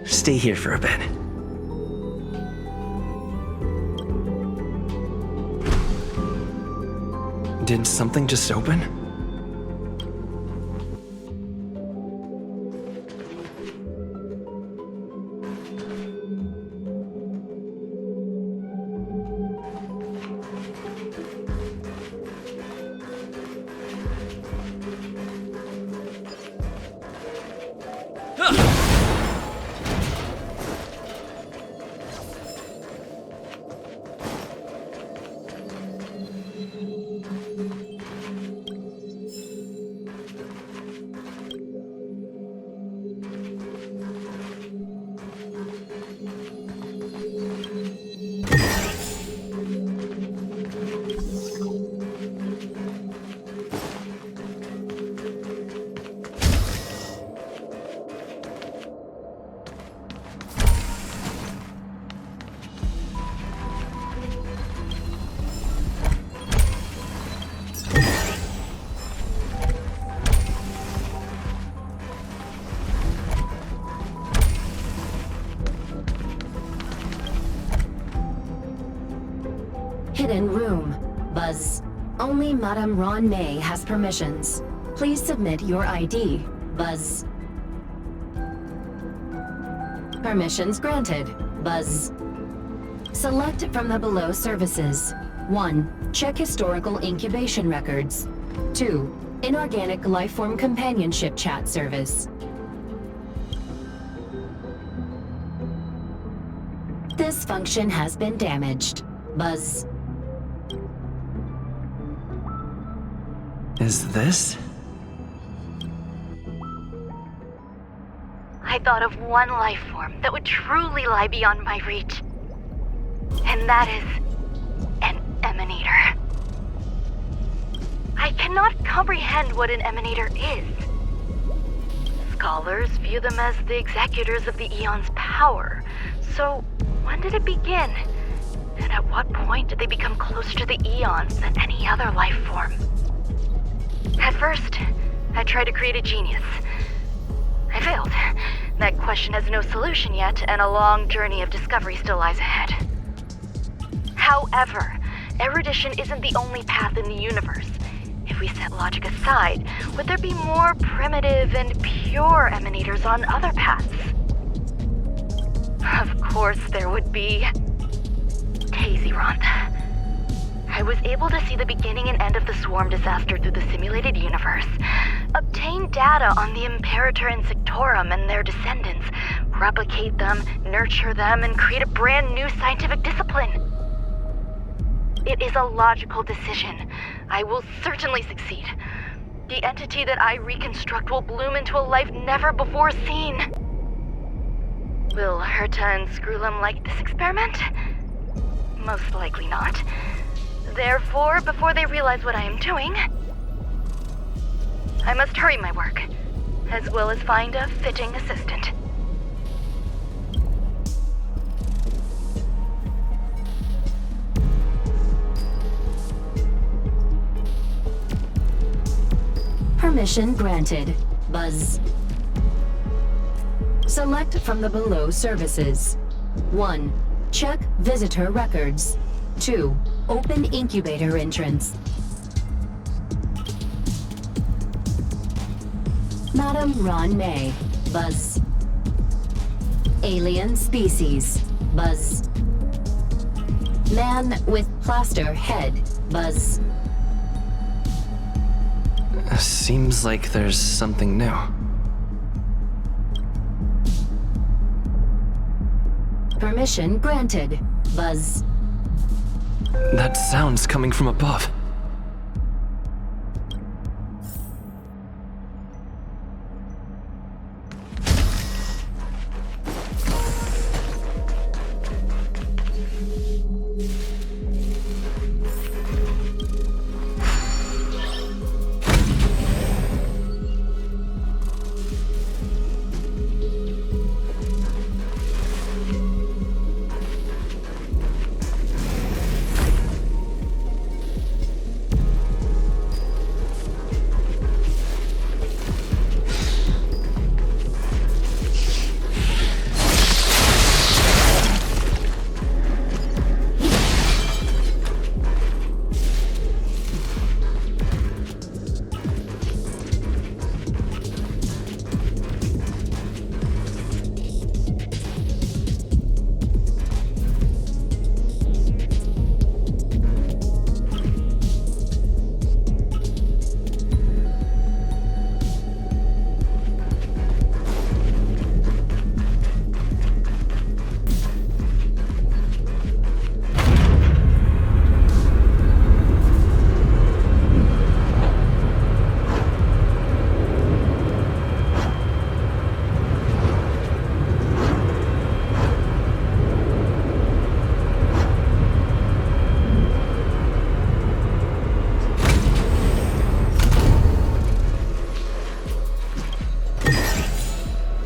Stay here for a bit. Did something just open? Hidden room. Buzz. Only Madame Ruen Mei has permissions. Please submit your ID. Buzz. Permissions granted. Buzz. Select from the below services. 1. Check historical incubation records. 2. Inorganic lifeform companionship chat service. This function has been damaged. Buzz. Is this? I thought of one life form that would truly lie beyond my reach. And that is an emanator. I cannot comprehend what an emanator is. Scholars view them as the executors of the Eon's power. So, when did it begin? And at what point did they become closer to the Eons than any other life form? At first, I tried to create a genius. I failed. That question has no solution yet, and a long journey of discovery still lies ahead. However, erudition isn't the only path in the universe. If we set logic aside, would there be more primitive and pure emanators on other paths? Of course there would be. Daisy-Ronth. I was able to see the beginning and end of the swarm disaster through the simulated universe, obtain data on the Imperator and Sectorum and their descendants, replicate them, nurture them, and create a brand new scientific discipline. It is a logical decision. I will certainly succeed. The entity that I reconstruct will bloom into a life never before seen. Will Herta and Screwllum like this experiment? Most likely not. Therefore, before they realize what I am doing, I must hurry my work, as well as find a fitting assistant. Permission granted. Buzz. Select from the below services. 1. Check visitor records. 2. Open incubator entrance. Madame Ruen Mei. Buzz. Alien species. Buzz. Man with plaster head. Buzz. Seems like there's something new. Permission granted. Buzz. That sound's coming from above.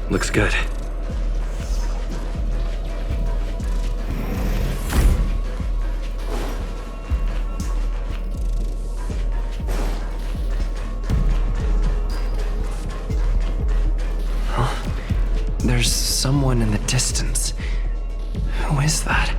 Looks good. Huh? There's someone in the distance. Who is that?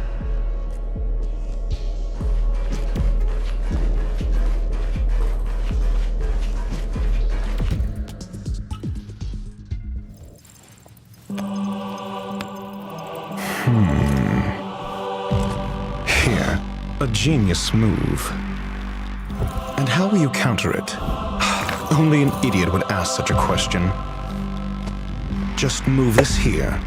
Here, a genius move. And how will you counter it? Only an idiot would ask such a question. Just move this here.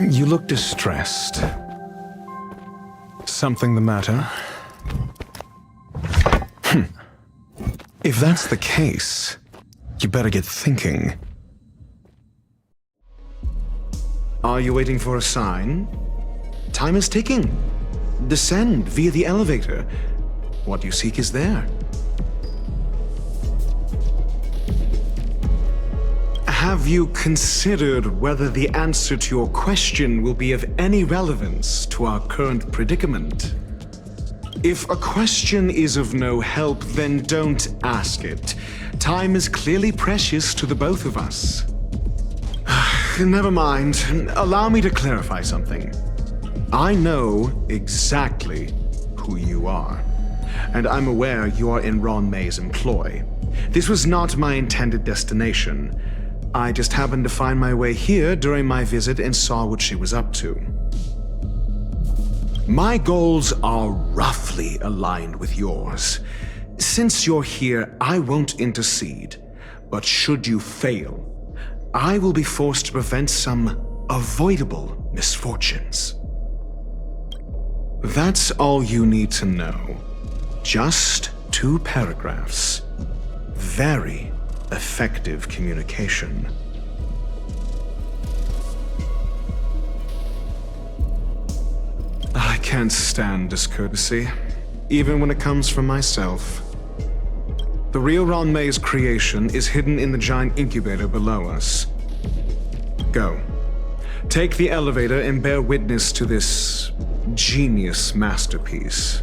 You look distressed. Something the matter? If that's the case, you better get thinking. Are you waiting for a sign? Time is ticking. Descend via the elevator. What you seek is there. Have you considered whether the answer to your question will be of any relevance to our current predicament? If a question is of no help, then don't ask it. Time is clearly precious to the both of us. Never mind. Allow me to clarify something. I know exactly who you are, and I'm aware you are in Ruen Mei's employ. This was not my intended destination. I just happened to find my way here during my visit and saw what she was up to. My goals are roughly aligned with yours. Since you're here, I won't intercede. But should you fail, I will be forced to prevent some avoidable misfortunes. That's all you need to know. Just 2 paragraphs. Very effective communication. I can't stand discourtesy, even when it comes from myself. The real Ruen Mei's creation is hidden in the giant incubator below us. Go. Take the elevator and bear witness to this genius masterpiece.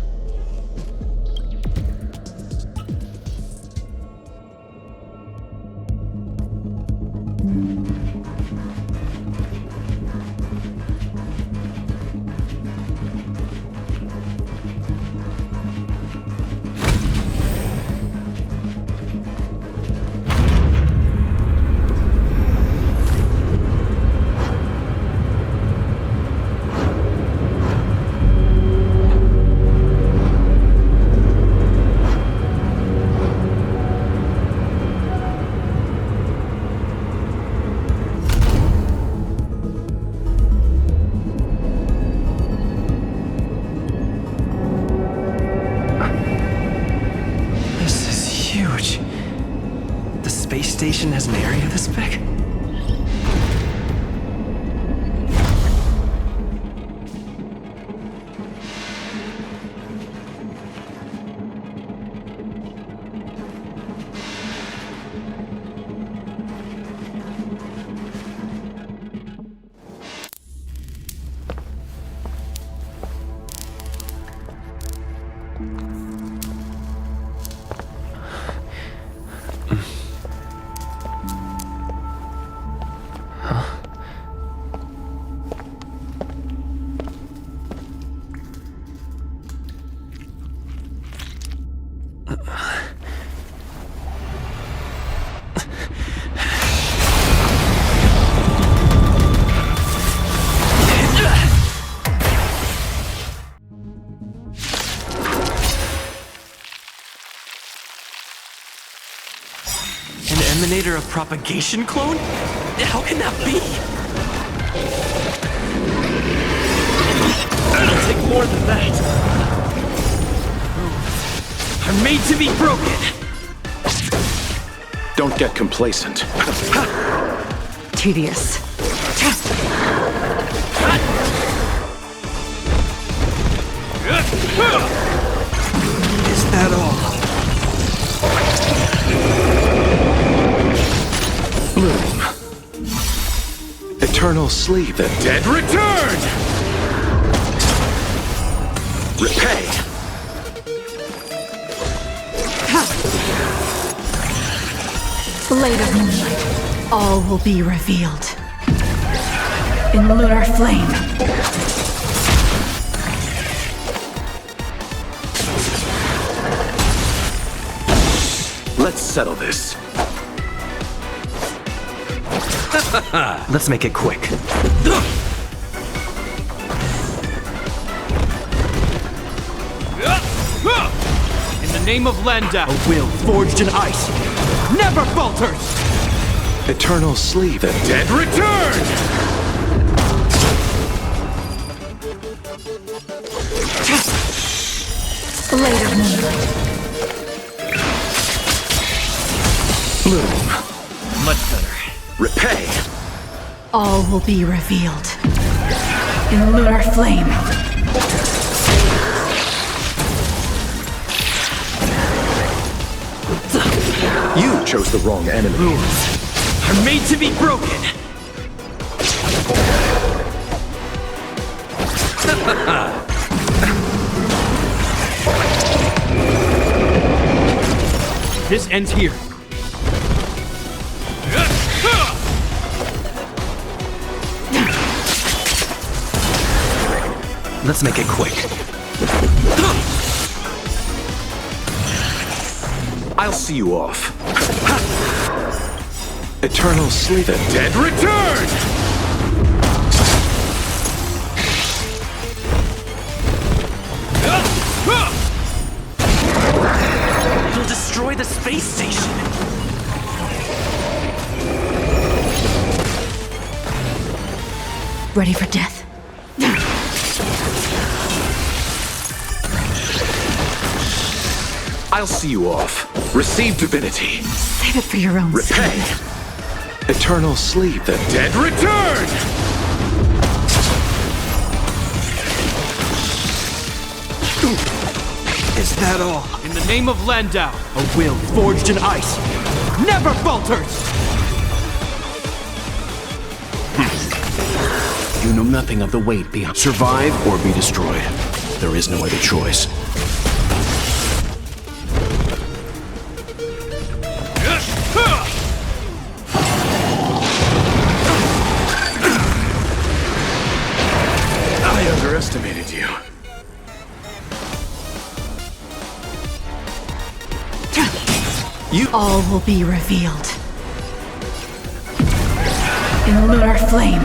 Station has an area this big? Emanator of propagation clone? How can that be? It'll take more than that. I'm made to be broken. Don't get complacent. Tedious. Is that all? Bloom. Eternal sleep. The dead return! Repay. Blade of Moonlight. All will be revealed. In lunar flame. Let's settle this. Let's make it quick. In the name of Lenda, a will forged in ice never falters! Eternal sleep. The dead return! Later, moonlight. Bloom. Much better. Repay. All will be revealed. In lunar flame. You chose the wrong enemy. Rules are made to be broken! This ends here. Let's make it quick. I'll see you off. Eternal sleep. The dead return! You'll destroy the space station. Ready for death. I'll see you off. Receive divinity. Save it for your own Repay. spirit. Eternal sleep. The dead return! Is that all? In the name of Landau, a will forged in ice never falters! You know nothing of the weight beyond. Survive or be destroyed. There is no other choice. I underestimated you. All will be revealed. In lunar flame.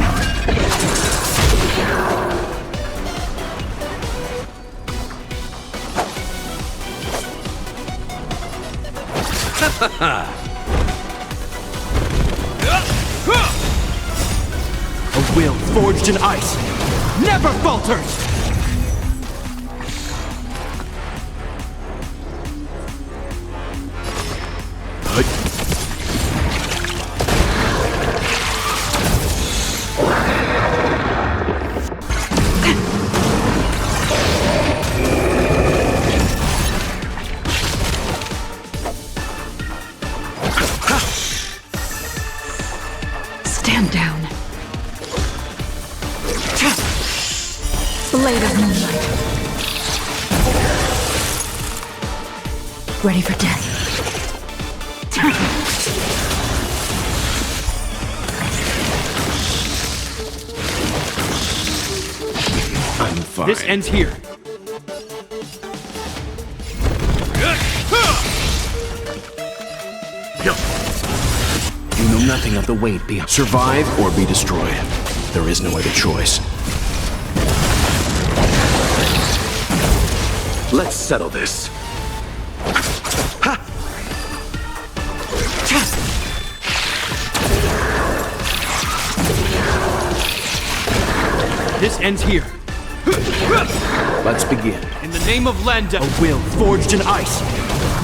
A will forged in ice never falters! Stand down. Blade of moonlight. Ready for death. I'm fine. This ends here. You know nothing of the weight beyond. Survive or be destroyed. There is no other choice. Let's settle this. This ends here. Let's begin. In the name of Lenda, a will forged in ice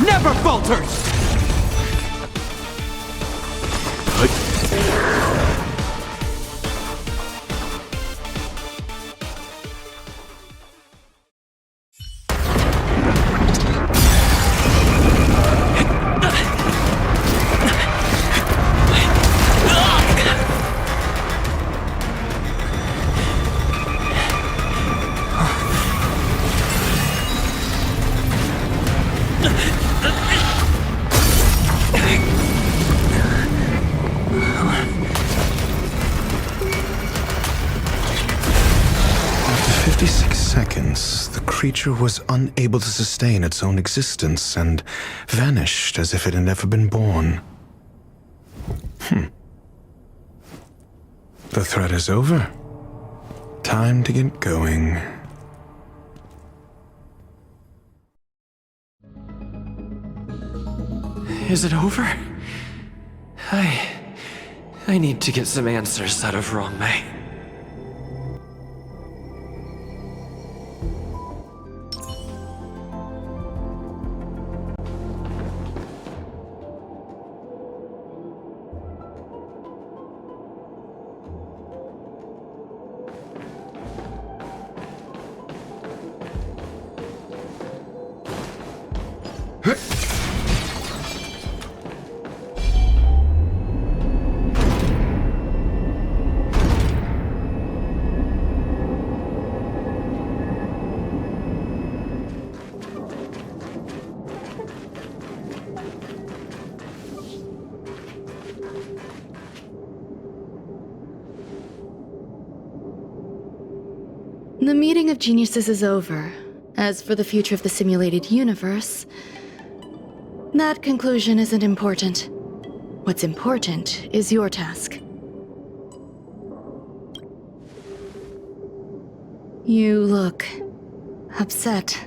never falters! After 56 seconds, the creature was unable to sustain its own existence and vanished as if it had never been born. The threat is over. Time to get going. Is it over? I need to get some answers out of Ruen Mei. The meeting of geniuses is over. As for the future of the simulated universe, that conclusion isn't important. What's important is your task. You look upset,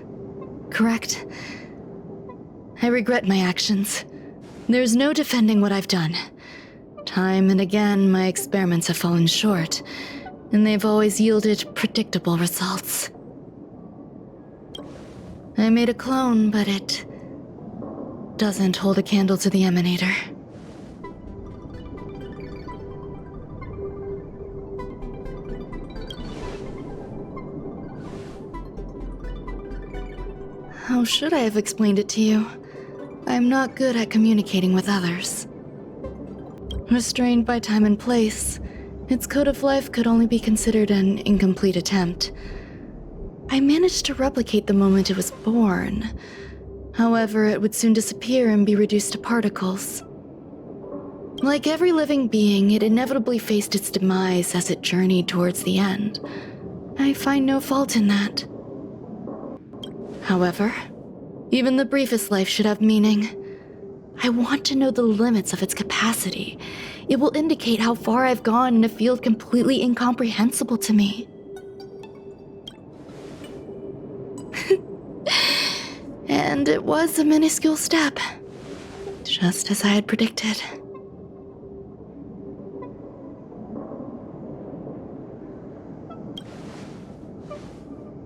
correct? I regret my actions. There's no defending what I've done. Time and again, my experiments have fallen short, and they've always yielded predictable results. I made a clone, but it doesn't hold a candle to the Emanator. How should I have explained it to you? I'm not good at communicating with others. Restrained by time and place, its code of life could only be considered an incomplete attempt. I managed to replicate the moment it was born. However, it would soon disappear and be reduced to particles. Like every living being, it inevitably faced its demise as it journeyed towards the end. I find no fault in that. However, even the briefest life should have meaning. I want to know the limits of its capacity. It will indicate how far I've gone in a field completely incomprehensible to me. And it was a minuscule step, just as I had predicted.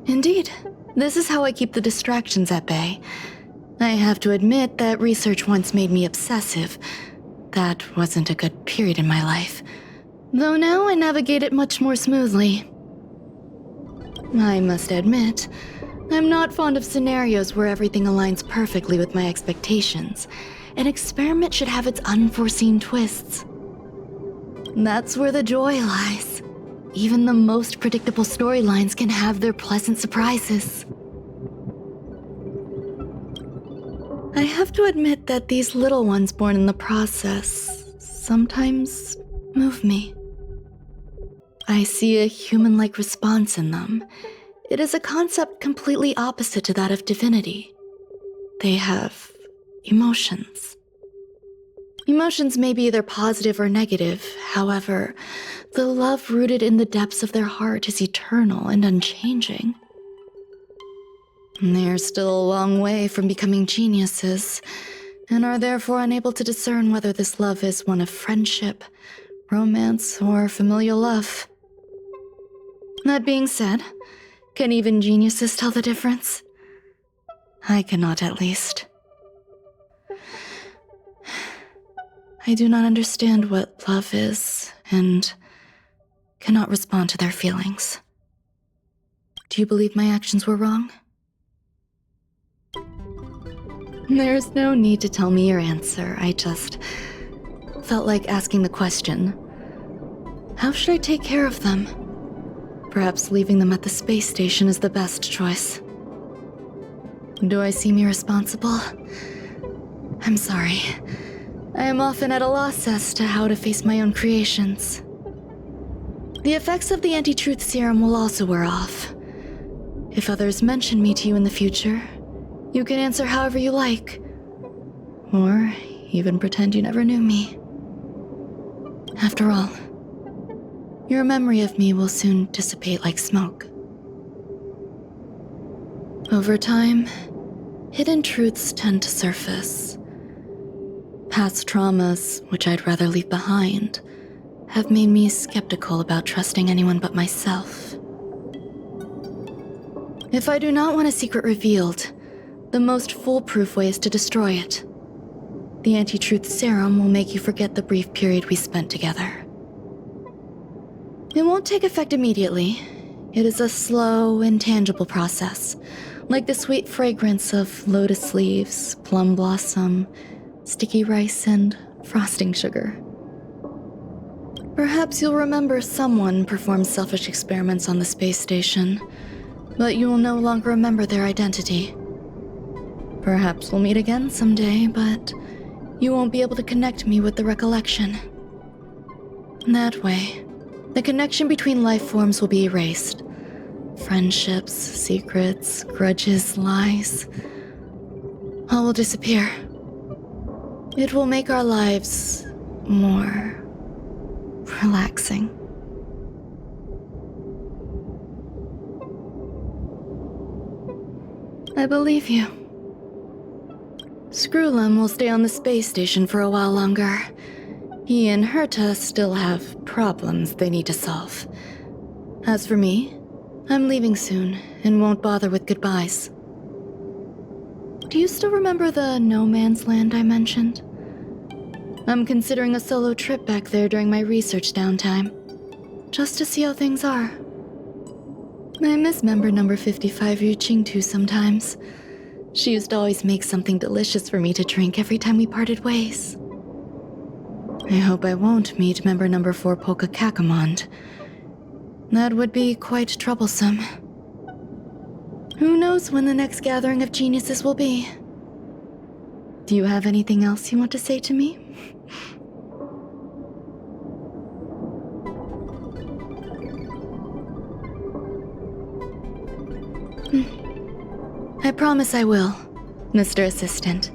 Indeed, this is how I keep the distractions at bay. I have to admit that research once made me obsessive. That wasn't a good period in my life, though now I navigate it much more smoothly. I must admit, I'm not fond of scenarios where everything aligns perfectly with my expectations. An experiment should have its unforeseen twists. That's where the joy lies. Even the most predictable storylines can have their pleasant surprises. I have to admit that these little ones born in the process sometimes move me. I see a human-like response in them. It is a concept completely opposite to that of divinity. They have emotions. Emotions may be either positive or negative. However, the love rooted in the depths of their heart is eternal and unchanging. They're still a long way from becoming geniuses, and are therefore unable to discern whether this love is one of friendship, romance, or familial love. That being said, can even geniuses tell the difference? I cannot, at least. I do not understand what love is, and cannot respond to their feelings. Do you believe my actions were wrong? There's no need to tell me your answer. I just felt like asking the question. How should I take care of them? Perhaps leaving them at the space station is the best choice. Do I seem irresponsible? I'm sorry. I am often at a loss as to how to face my own creations. The effects of the anti-truth serum will also wear off. If others mention me to you in the future, you can answer however you like. Or even pretend you never knew me. After all, your memory of me will soon dissipate like smoke. Over time, hidden truths tend to surface. Past traumas, which I'd rather leave behind, have made me skeptical about trusting anyone but myself. If I do not want a secret revealed, the most foolproof way is to destroy it. The anti-truth serum will make you forget the brief period we spent together. It won't take effect immediately. It is a slow, intangible process, like the sweet fragrance of lotus leaves, plum blossom, sticky rice, and frosting sugar. Perhaps you'll remember someone performed selfish experiments on the space station, but you will no longer remember their identity. Perhaps we'll meet again someday, but you won't be able to connect me with the recollection. That way, the connection between life forms will be erased. Friendships, secrets, grudges, lies, all will disappear. It will make our lives more relaxing. I believe you. Screwllum will stay on the space station for a while longer. He and Herta still have problems they need to solve. As for me, I'm leaving soon and won't bother with goodbyes. Do you still remember the no man's land I mentioned? I'm considering a solo trip back there during my research downtime, just to see how things are. I miss member number 55 Yu Qingtu sometimes. She used to always make something delicious for me to drink every time we parted ways. I hope I won't meet member number 4 Polka Kakamond. That would be quite troublesome. Who knows when the next gathering of geniuses will be? Do you have anything else you want to say to me? I promise I will, Mr. Assistant.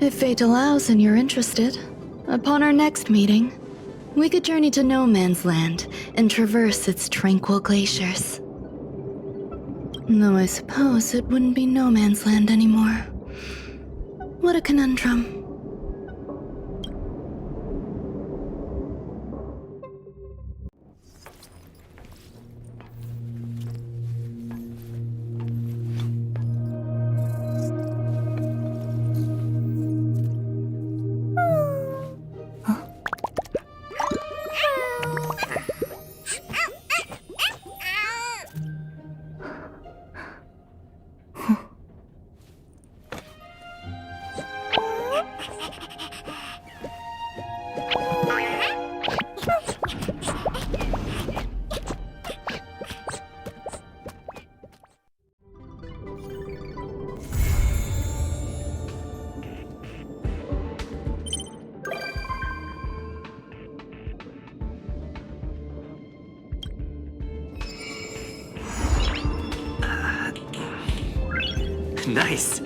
If fate allows and you're interested, upon our next meeting, we could journey to No Man's Land and traverse its tranquil glaciers. Though I suppose it wouldn't be No Man's Land anymore. What a conundrum. Nice.